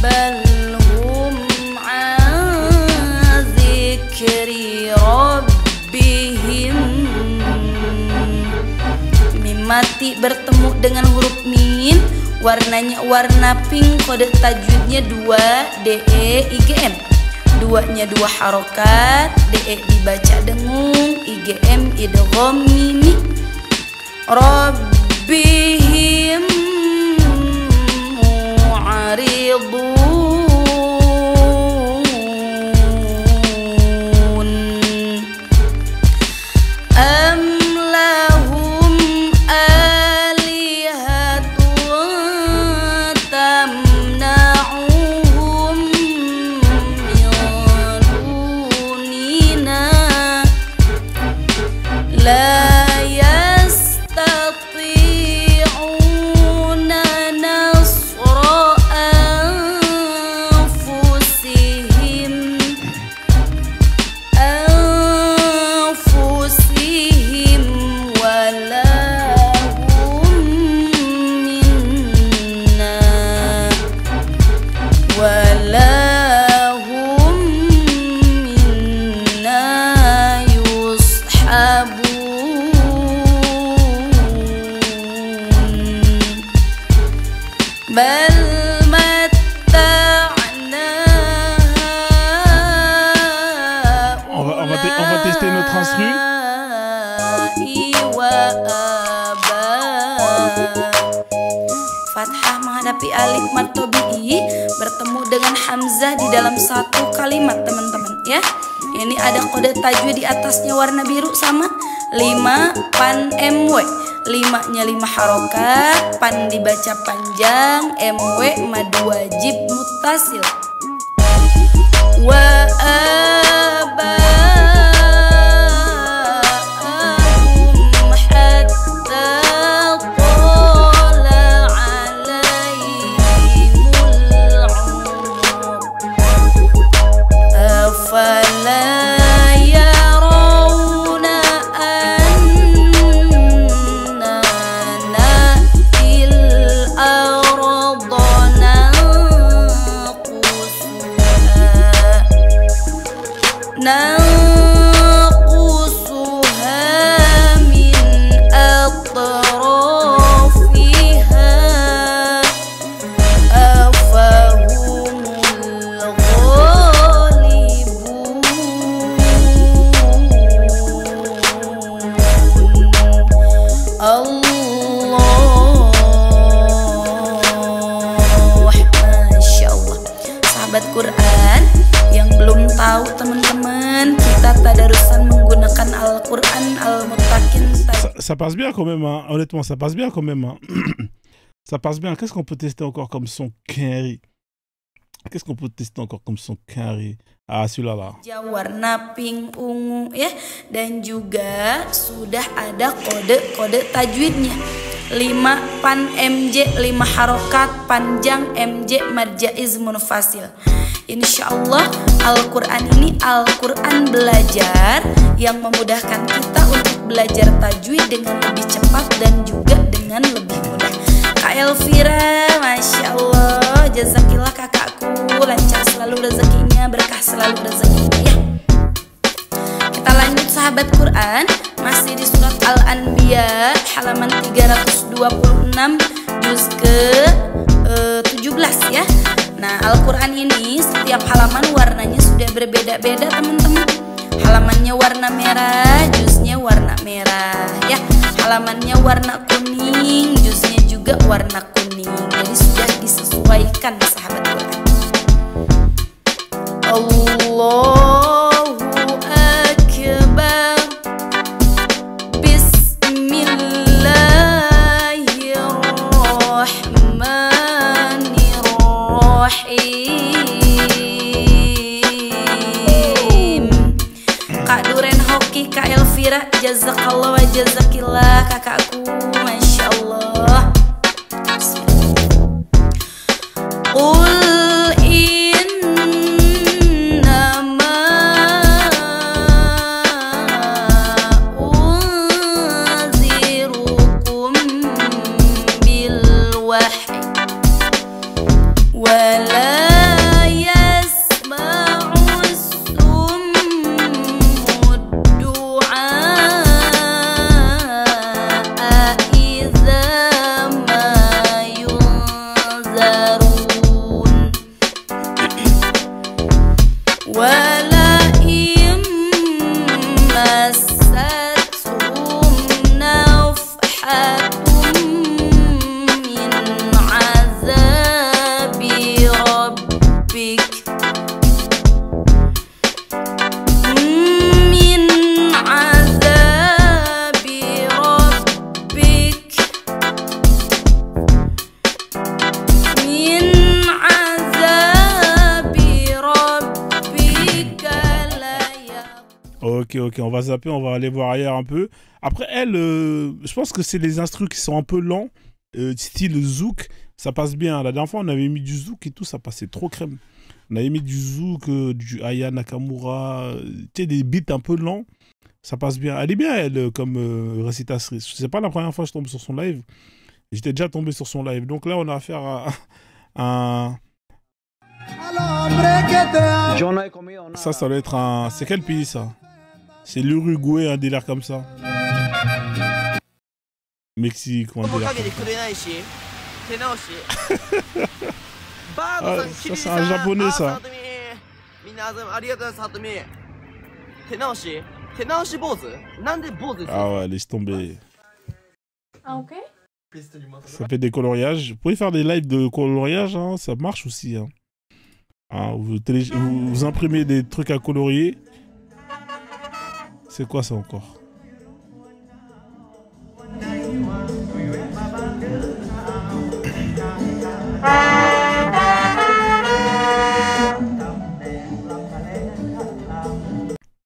بل هم عن ذكر ربهم mati bertemu dengan huruf min, warnanya warna pink, kode tajwidnya 2 DE IGM, 2-nya 2 harokat, DE dibaca dengung, IGM idgham mimi. Rabbihim mu'aridun alif mad tabi'i bertemu dengan hamzah di dalam satu kalimat, teman-teman ya. Ini ada kode tajwid di atasnya warna biru sama 5 pan MW. 5-nya 5 harokat, pan dibaca panjang, MW mad wajib muttasil. Wa ننقصها من أطرافها أفهم Sahabat Quran yang belum tahu teman-teman, kita tadarusan menggunakan Al-Quran Al-Muttaqin. Ça passe bien quand même, hein. Honnêtement, ça passe bien quand même. Hein. Ça passe bien. Qu'est-ce qu'on peut tester encore comme son carry? Qu'est-ce qu'on peut tester encore comme son carry? Ah, celui-là là. Warna pink ungu ya, dan juga sudah ada kode-kode tajwidnya. 5 pan MJ, 5 harokat panjang MJ marjaiz munfasil. Insyaallah Al-Quran ini Al-Quran belajar yang memudahkan kita untuk belajar tajwid dengan lebih cepat dan juga dengan lebih mudah. Kak Elvira, Masya Allah, jazakillah kakakku, lancar selalu rezekinya, berkah selalu rezekinya ya. Kita lanjut sahabat Quran, masih di surat Al-Anbiya halaman 326 juz ke 17 ya. Nah, Al-Quran ini setiap halaman warnanya sudah berbeda-beda teman-teman. Halamannya warna merah, juznya warna merah ya. Halamannya warna kuning, juznya juga warna kuning. Jadi sudah disesuaikan sahabat Quran. Allahu Akbar. Bismillahirrahmanirrahim. Kak Duren Hoki, Kak Elvira, jazakallah wa jazakillah kakakku, Masya Allah. Qul innama unzirukum bil wahyi wala Ok, on va zapper, on va aller voir ailleurs un peu. Après, elle, je pense que c'est les instrus qui sont un peu lents, style zouk, ça passe bien. La dernière fois, on avait mis du zouk et tout, ça passait trop crème. On avait mis du zouk, du Aya Nakamura, tu sais, des beats un peu lents, ça passe bien. Elle est bien, elle, comme récitatrice. C'est pas la première fois que je tombe sur son live. J'étais déjà tombé sur son live. Donc là, on a affaire à un... Ça doit être un... C'est quel pays, ça? C'est l'Uruguay, un délire comme ça. Mexique, un délire comme ça. Ah, ça, c'est un japonais, ça. Ah ouais, laisse tomber. Ah, ok. Ça fait des coloriages. Vous pouvez faire des lives de coloriage, hein, ça marche aussi. Hein. Ah, vous imprimez des trucs à colorier. C'est quoi ça encore?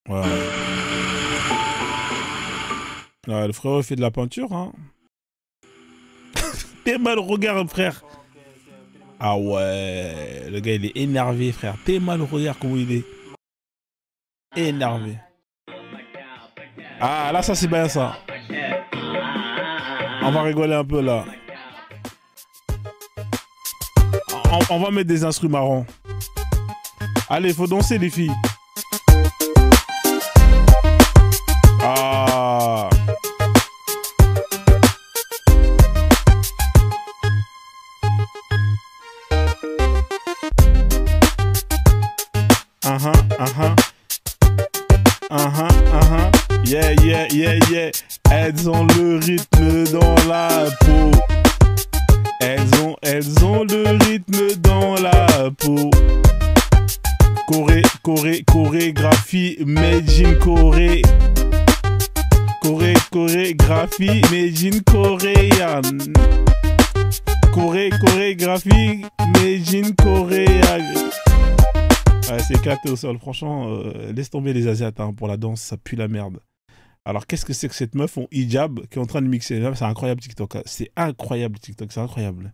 Ouais. Ah, le frère fait de la peinture, hein. T'es mal, regarde, frère. Ah ouais, le gars il est énervé, frère. T'es mal, regarde comment il est. Énervé. Ah, là, ça c'est bien ça. On va rigoler un peu là. On va mettre des instruments marrons. Allez, faut danser les filles. Yeah, yeah, yeah, yeah. Elles ont le rythme dans la peau. Elles ont le rythme dans la peau. Chorégraphie made in Corée. Chorégraphie made in Korean. Chorégraphie made in Korea. Ouais, c'est éclaté au sol. Franchement, laisse tomber les Asiates hein, pour la danse, ça pue la merde. Alors, qu'est-ce que c'est que cette meuf en hijab qui est en train de mixer? C'est incroyable TikTok. Hein. C'est incroyable TikTok, c'est incroyable.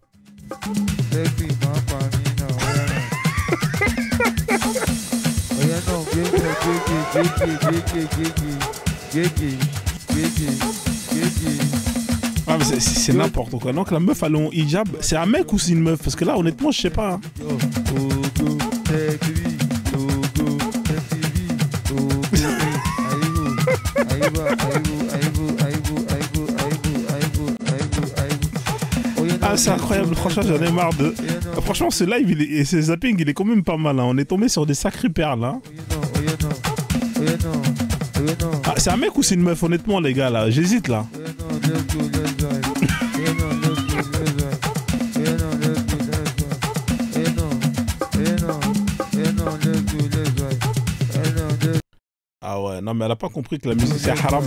Ah, mais c'est n'importe quoi. Donc la meuf elle est en hijab, c'est un mec ou c'est une meuf? Parce que là honnêtement je sais pas. Hein. Ah, c'est incroyable, franchement j'en ai marre de... Franchement ce live et ce zapping il est quand même pas mal, hein. On est tombé sur des sacrées perles hein. Ah, c'est un mec ou c'est une meuf honnêtement les gars là, j'hésite là. Ah ouais, non mais elle a pas compris que la musique c'est haram.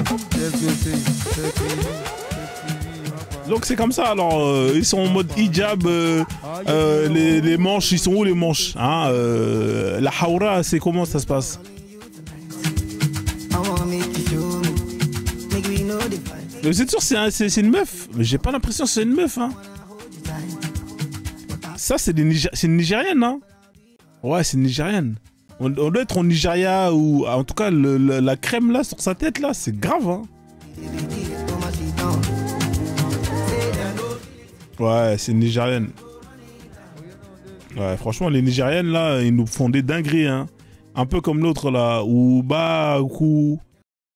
Donc c'est comme ça alors, ils sont en mode hijab, les manches, ils sont où les manches hein, la haoura c'est comment ça se passe? Mais vous êtes sûr c'est une meuf? Mais j'ai pas l'impression que c'est une meuf hein. Ça c'est une Nigérienne hein. Ouais c'est une Nigérienne. On doit être au Nigeria ou en tout cas la crème là sur sa tête là c'est grave hein. Ouais, c'est une Nigérienne. Ouais, franchement, les Nigériennes, là, ils nous font des dingueries, hein. Un peu comme l'autre, là. Oubakou.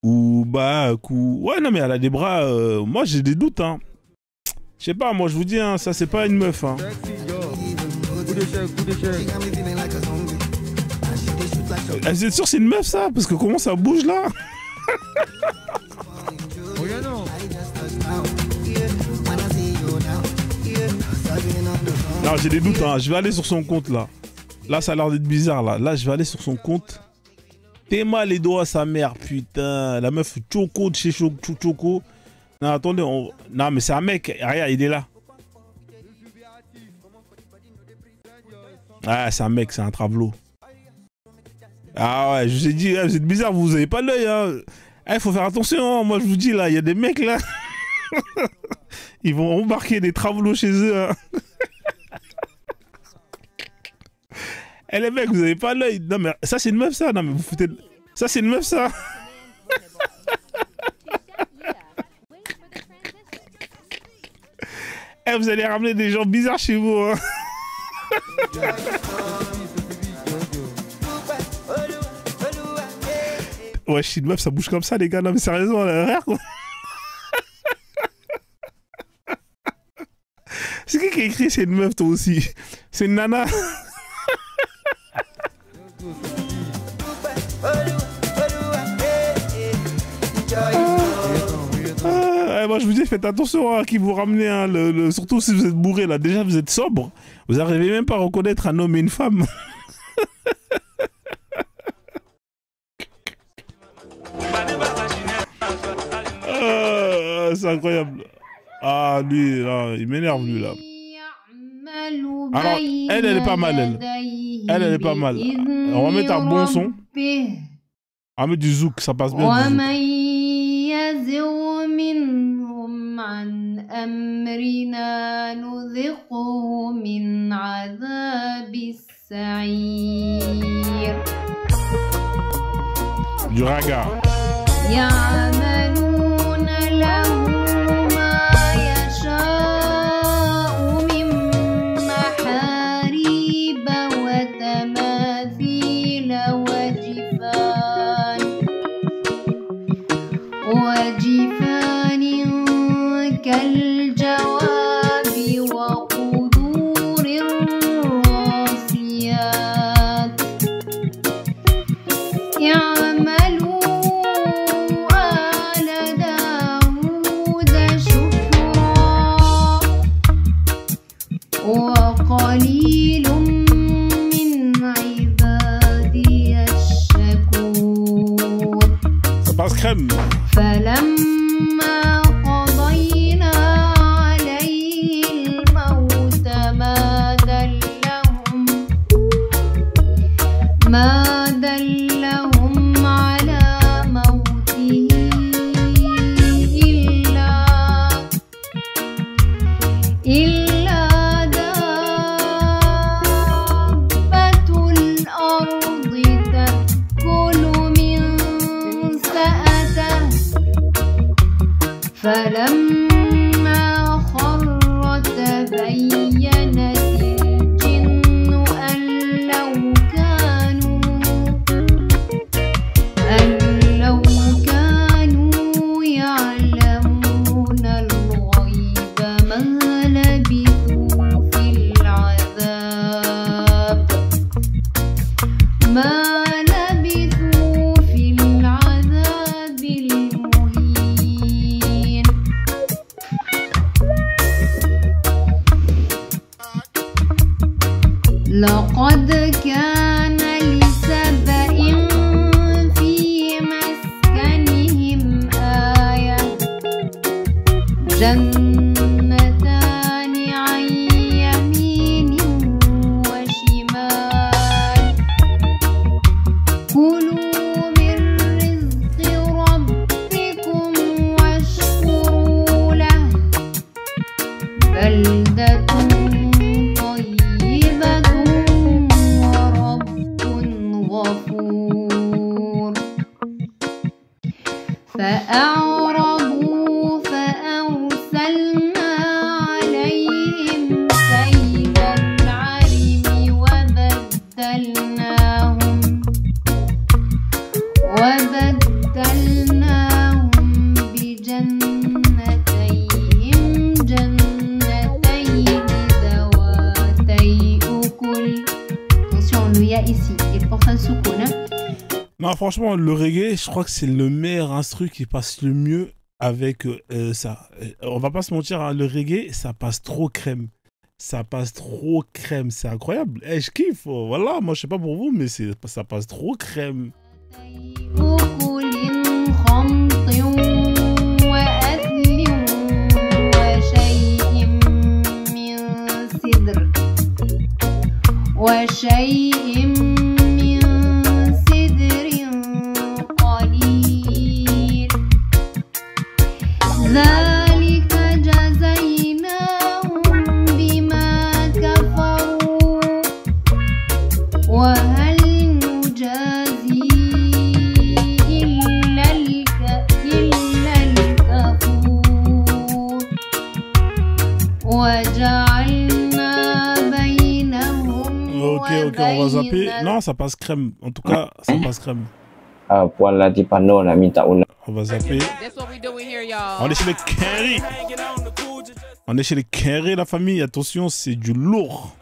Ouais, non, mais elle a des bras... moi, j'ai des doutes, hein. Je sais pas, moi, je vous dis, hein, ça, c'est pas une meuf, hein. Vous êtes sûr c'est une meuf, ça? Parce que comment ça bouge, là? Non, j'ai des doutes, hein. Je vais aller sur son compte, là. Là, ça a l'air d'être bizarre, là. Là, je vais aller sur son compte. T'es mal les doigts à sa mère, putain. La meuf Choco de chez Choco. Non, attendez. Non, mais c'est un mec. Regarde, il est là. Ah, c'est un mec, c'est un travelo. Ah ouais, je vous ai dit, vous êtes bizarre, vous avez pas l'œil, hein. Il faut faire attention, hein. Moi, je vous dis, là, il y a des mecs, là. Ils vont embarquer des travelots chez eux, hein. Eh les mecs, vous avez pas l'œil. Non mais ça c'est une meuf ça. Non mais vous foutez... Ça c'est une meuf ça. Eh vous allez ramener des gens bizarres chez vous hein. Ouais je suis une meuf, ça bouge comme ça les gars. Non mais sérieusement, elle a l'air quoi. C'est qui a écrit c'est une meuf toi aussi? C'est une nana. Moi je vous dis faites attention à qui vous ramenez hein, surtout si vous êtes bourré là, déjà vous êtes sobre, vous n'arrivez même pas à reconnaître un homme et une femme. C'est incroyable. Ah lui là, il m'énerve lui là. Alors elle est pas mal elle est pas mal. On va mettre un bon son. On va mettre du zouk, ça passe bien du zouk. منهم عن أمرنا نذقه من عذاب السعير. Du raga. يعملون له ما يشاء من محاريب وتماثيل وجفان كالجواب وقدور الراسيات وقليل من عبادي الشكور. Ça passe crème. فلما قضينا عليه الموت ما دلهم على موته إلا دابة الأرض تأكل من سأته فلما خر تبينت الجن أن لو كانوا يعلمون الغيب ما لبثوا في العذاب المهين. لقد كان لسبإ في مسكنهم آية جنتان عن يمين وشمال كلوا من رزق ربكم واشكروا له بلدة طيبة ورب غفور. فأعرضوا فأرسلنا عليهم سيل العرم وبدلناهم بجنتين ذواتي أكل. Attention, le ya ici, il porte un soukoun. Non, franchement, le reggae, je crois que c'est le meilleur instru qui passe le mieux avec ça. On va pas se mentir, hein, le reggae, ça passe trop crème. Ça passe trop crème, c'est incroyable. Eh, je kiffe, voilà, moi je sais pas pour vous, mais ça passe trop crème. وشيء من سدر قليل ذلك جزيناهم بما كفروا وهل نجازي إلا الكفور وجعلنا Ok, on va zapper. Non, ça passe crème. En tout cas, ça passe crème. On va zapper. On est chez les Kerry. On est chez les Kerry, la famille. Attention, c'est du lourd.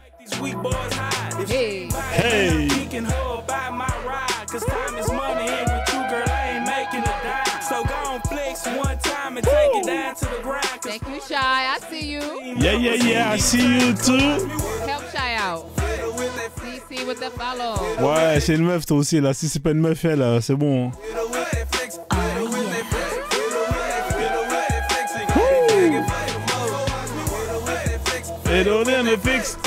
Hey. Hey. Thank you, Shy. I see you. Yeah. I see you too. Help Shy out. CC with the follow. Ouais, c'est une meuf toi aussi là. Si c'est pas une meuf, elle, c'est bon. Hello, NFX.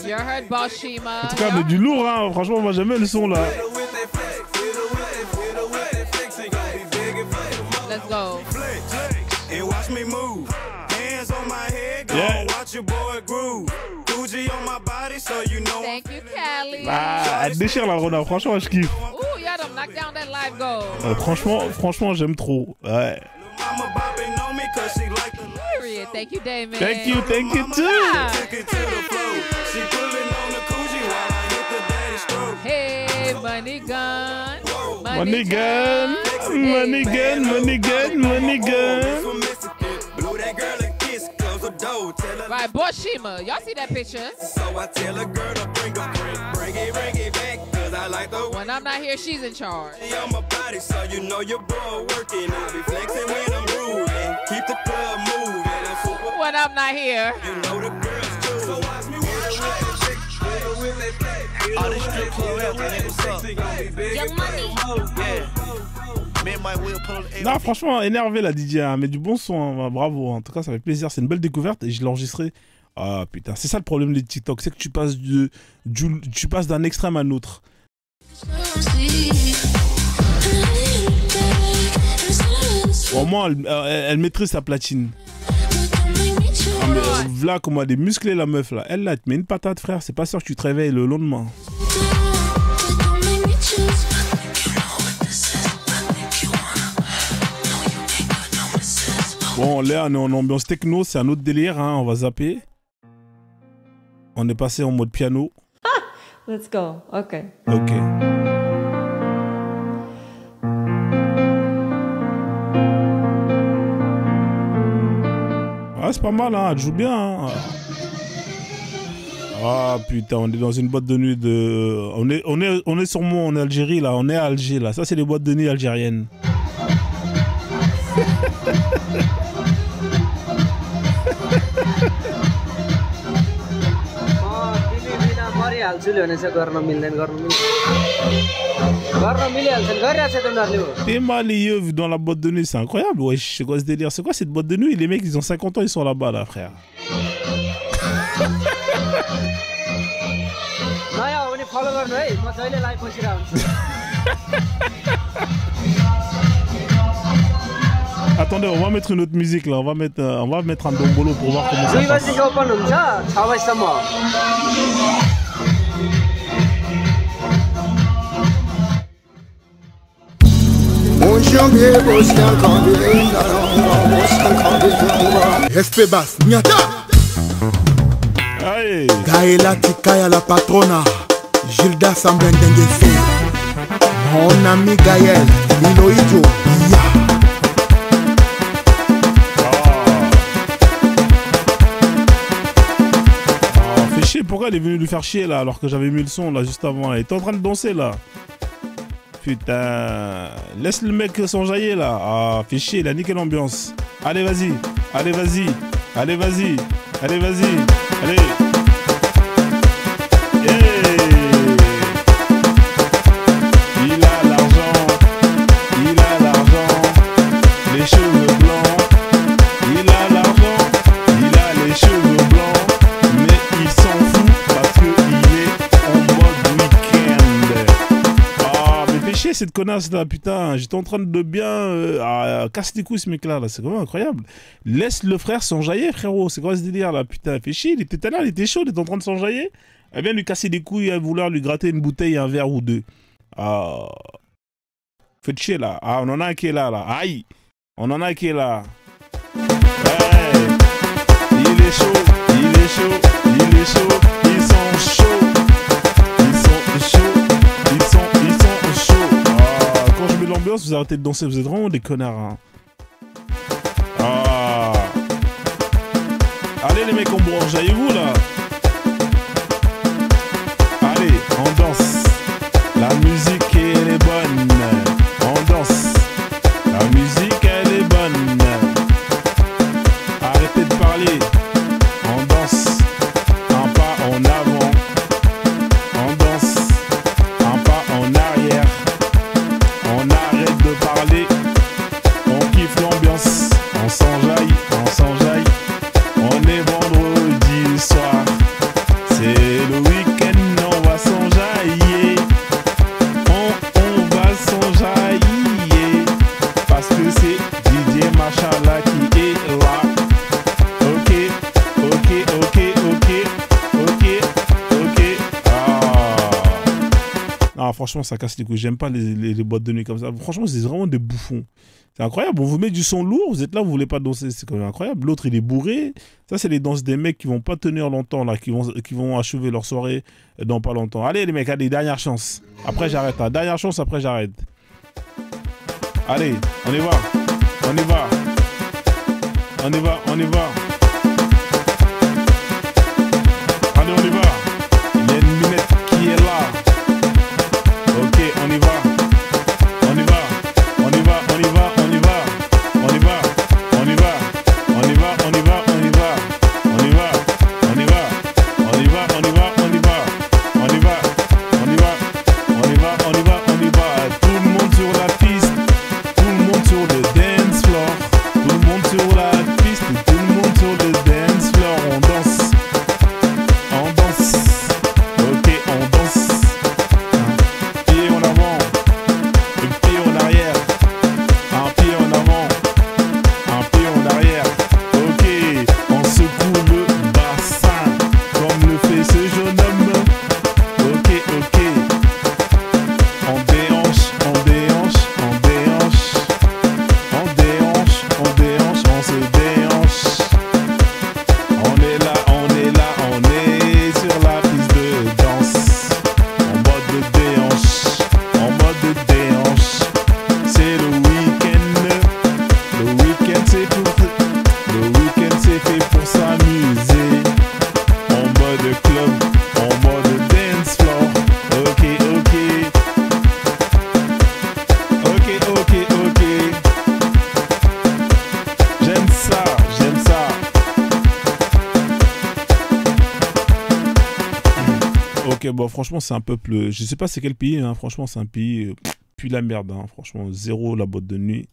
You heard Boss Shima. En tout cas, mais du lourd, hein. Franchement, moi j'aime le son là. Let's go. Yeah. Thank you, Cali. Ah, elle déchire la Rona, franchement, je kiffe. Ooh, y'all done knock down that live goal. Franchement, j'aime trop. Ouais. Period. Thank you, Damon. Thank you too. Hey, money gun. Money gun. Right, Boss Shima, y'all see that picture? So I tell a girl to bring it back, cause I like the when I'm not here, she's in charge. On my body, so you know your boy working. I be flexing when I'm rude and keep the club moving. When I'm not here. You know the girls Non, franchement, énervé la DJ, hein, mais du bon son, hein, bravo. En tout cas, ça fait plaisir. C'est une belle découverte et je l'ai enregistré. Ah putain, c'est ça le problème des TikTok, c'est que tu passes d'un extrême à un autre. Au moins, elle maîtrise sa platine. Ah, mais, voilà comment elle est musclée la meuf là. Elle là, elle te met une patate frère, c'est pas sûr que tu te réveilles le lendemain. Bon, là on est en ambiance techno, c'est un autre délire, hein, on va zapper. On est passé en mode piano. Let's go, ok. Ok. Ah, c'est pas mal, hein, elle joue bien. Hein. Ah putain, on est dans une boîte de nuit de... On est sûrement en Algérie là, on est à Alger là. Ça c'est les boîtes de nuit algériennes. T'es malheureux dans la boîte de nuit, c'est incroyable. Ouais, c'est quoi ce délire? C'est quoi cette boîte de nuit? Les mecs ils ont 50 ans, ils sont là-bas là frère. Attendez, on va mettre une autre musique là, on va mettre un dombolo pour voir comment ça passe. Respect basse, Nyata. Aïe. Gaëla Tikaya la patrona, Gilda Sambendengefe. Mon ami Gaël, Iloïdjo, ya. Fais chier, pourquoi elle est venue lui faire chier là alors que j'avais mis le son là juste avant? Elle était en train de danser là. Putain, laisse le mec s'enjailler là. Ah, fais chier, il a niqué l'ambiance. Allez, vas-y, allez, vas-y, allez, vas-y, allez, vas-y, allez. Il a l'argent, les cheveux blancs. Il a l'argent, il a les cheveux blancs. Mais il s'en fout parce qu'il est en mode week-end. Ah, mais fais chier cette connasse là, putain. J'étais en train de bien casse les couilles ce mec là, c'est quand même incroyable. Laisse le frère s'enjailler, frérot. C'est quoi ce délire là, putain? Fais chier, il était là, il était chaud, il était en train de s'enjailler. Elle vient lui casser des couilles à vouloir lui gratter une bouteille, un verre ou deux. Ah. Faites chier là. Ah, on en a un qui est là, là. Aïe. On en a un qui est là. Ouais. Il est chaud, il est chaud, il est chaud. Ils sont chauds. Ils sont chauds. Ils sont chauds. Ah, quand je mets l'ambiance, vous arrêtez de danser. Vous êtes vraiment des connards. Hein. Ah. Allez les mecs en branche, jaillez-vous là. Allez, on danse. La musique elle est bonne. On danse. La musique elle est bonne. Arrêtez de parler. On danse. Un pas en avant. On danse. Un pas en arrière. On arrête de parler. On kiffe l'ambiance. On s'enjaille. On s'enjaille. On est vendredi soir. C'est le week-end. On va s'enjailler. On va s'enjailler. Parce que c'est DJ Machala qui est là. Ok, ok, ok, ok, ok, ok. Ah. Non, franchement, ça casse les couilles. J'aime pas les boîtes de nuit comme ça. Franchement, c'est vraiment des bouffons. C'est incroyable. On vous met du son lourd, vous êtes là, vous voulez pas danser. C'est quand même incroyable. L'autre, il est bourré. Ça, c'est les danses des mecs qui vont pas tenir longtemps, là, qui vont achever leur soirée dans pas longtemps. Allez, les mecs, allez, dernière chance. Après, j'arrête. Hein. Dernière chance, après, j'arrête. Allez, on y va. On y va. On y va, on y va. Allez, on y va. Il y a une minette qui est là. Ok, on y va. On y va. On y va, on y va, on y va. On y va. On y va. On y va, on y va, on y va. On y va. On y va. On y va, on y va, on y va. On y va. On y va. On y va, Ok, bon, franchement, c'est un peuple. Je sais pas c'est quel pays, hein. Franchement, c'est un pays. Puis la merde, hein. Franchement, zéro la boîte de nuit.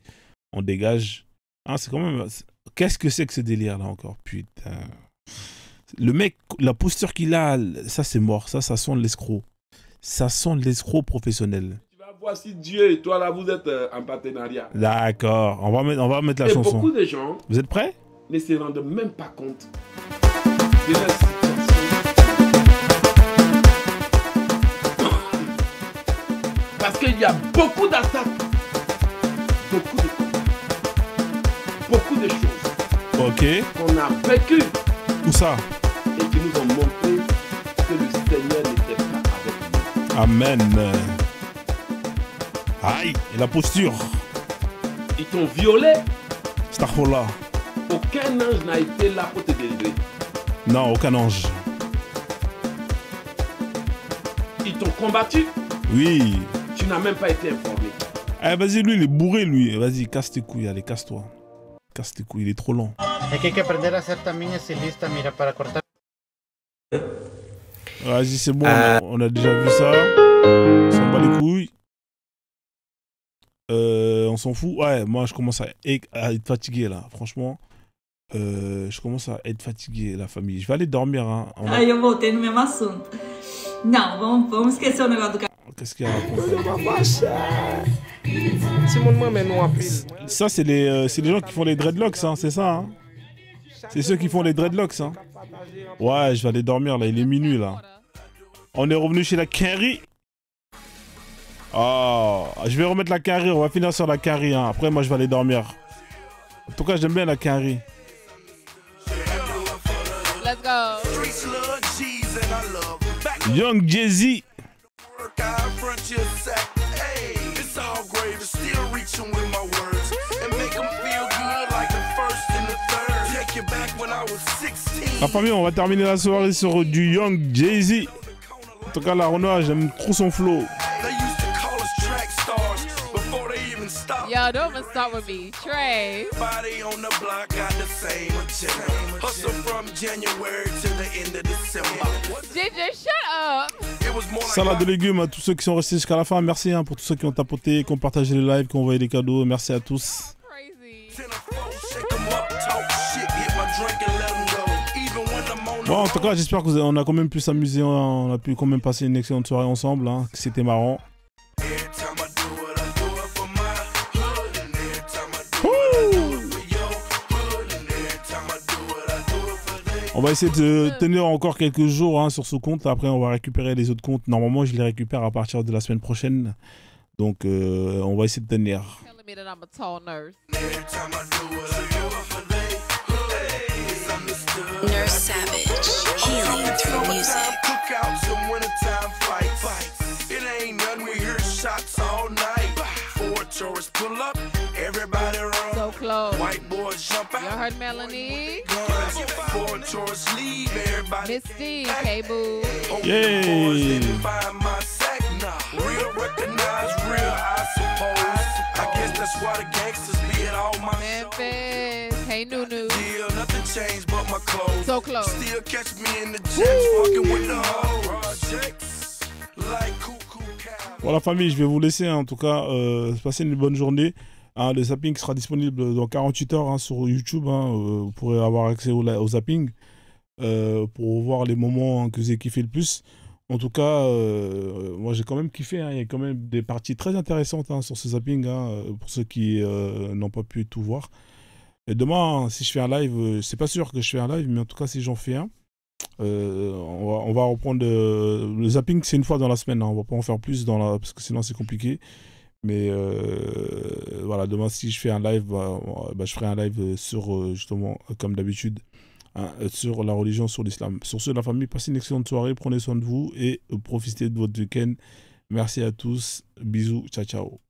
On dégage. Ah, c'est quand même. Qu'est-ce que c'est que ce délire là encore? Putain. Le mec, la posture qu'il a, ça c'est mort. Ça sent l'escroc. Ça sent l'escroc professionnel. Tu vas voir si Dieu et toi là vous êtes en partenariat. D'accord. On va mettre la chanson. Beaucoup de gens. Vous êtes prêts? Ne se rendent même pas compte. Parce qu'il y a beaucoup d'attaques, beaucoup de choses. Ok. Qu'on a vécu. Où ça? Et qui nous ont montré que le Seigneur n'était pas avec nous. Amen. Aïe, et la posture. Ils t'ont violé. Starfola. Aucun ange n'a été là pour te délivrer. Non, aucun ange. Ils t'ont combattu. Oui. Tu n'as même pas été informé. Eh, vas-y, lui, il est bourré, lui. Vas-y, casse tes couilles, allez, casse-toi. Casse tes couilles, il est trop lent. Es que hay que aprender a ser también estilista, mira, para cortar. Vas-y, c'est bon, on a déjà vu ça. On s'en bat les couilles. On s'en fout. Ouais, moi, je commence à être fatigué, là. Franchement, je commence à être fatigué, la famille. Je vais aller dormir, hein. Aí eu voltei no mesmo assunto. Não, vamos esquecer o negócio do cara. Qu'est-ce qu'il y a à raconter? Ça, c'est les gens qui font les dreadlocks, hein, c'est ça, hein. C'est ceux qui font les dreadlocks, hein. Ouais, je vais aller dormir, là, il est minuit, là. On est revenu chez la Carrie. Oh, je vais remettre la Carrie, on va finir sur la Carrie, hein. Après, moi, je vais aller dormir. En tout cas, j'aime bien la Carrie. Let's go. Young Jay-Z. La famille, on va terminer la soirée sur du Young Jay-Z. En tout cas, la Renoir, j'aime trop son flow. Yo, don't even start with me. Trey. Body on the block got the same agenda. Hustle from January to the end of December. Ginger, shut up. Salade de légumes à tous ceux qui sont restés jusqu'à la fin. Merci hein, pour tous ceux qui ont tapoté, qui ont partagé les lives, qui ont envoyé des cadeaux. Merci à tous. Bon, en tout cas, j'espère qu'on a quand même pu s'amuser. On a pu quand même passer une excellente soirée ensemble. Hein, que c'était marrant. On va essayer de tenir encore quelques jours hein, sur ce compte. Après, on va récupérer les autres comptes. Normalement, je les récupère à partir de la semaine prochaine. Donc, on va essayer de tenir. Nurse Savage, healing through music. It ain't nothing, we hear shots all night. Four tourists pull up, everybody run. So close. White boys jump out. You heard Melanie? Four tourists leave, everybody. Misty, K-Boo. Yay! Real recognize real, I suppose. I guess that's why the gangsters be at all my Memphis, hey Nunu. Still nothing changed but my clothes. So close. Still catch me in the jets, fucking with the hoes. Projects like cuckoo cow. Bon, la famille, je vais vous laisser hein, en tout cas. Passer une bonne journée. Hein, le zapping sera disponible dans 48 heures hein, sur YouTube. Hein, vous pourrez avoir accès au zapping pour voir les moments hein, que j'ai kiffé le plus. En tout cas, moi j'ai quand même kiffé. Hein, il y a quand même des parties très intéressantes hein, sur ce zapping hein, pour ceux qui n'ont pas pu tout voir. Et demain, si je fais un live, c'est pas sûr que je fais un live, mais en tout cas, si j'en fais un, on va reprendre le zapping. C'est une fois dans la semaine. Hein, on va pas en faire plus parce que sinon c'est compliqué. Mais voilà, demain, si je fais un live, je ferai un live sur, justement, comme d'habitude, hein, sur la religion, sur l'islam. Sur ce, la famille, passez une excellente soirée, prenez soin de vous et profitez de votre week-end. Merci à tous, bisous, ciao, ciao.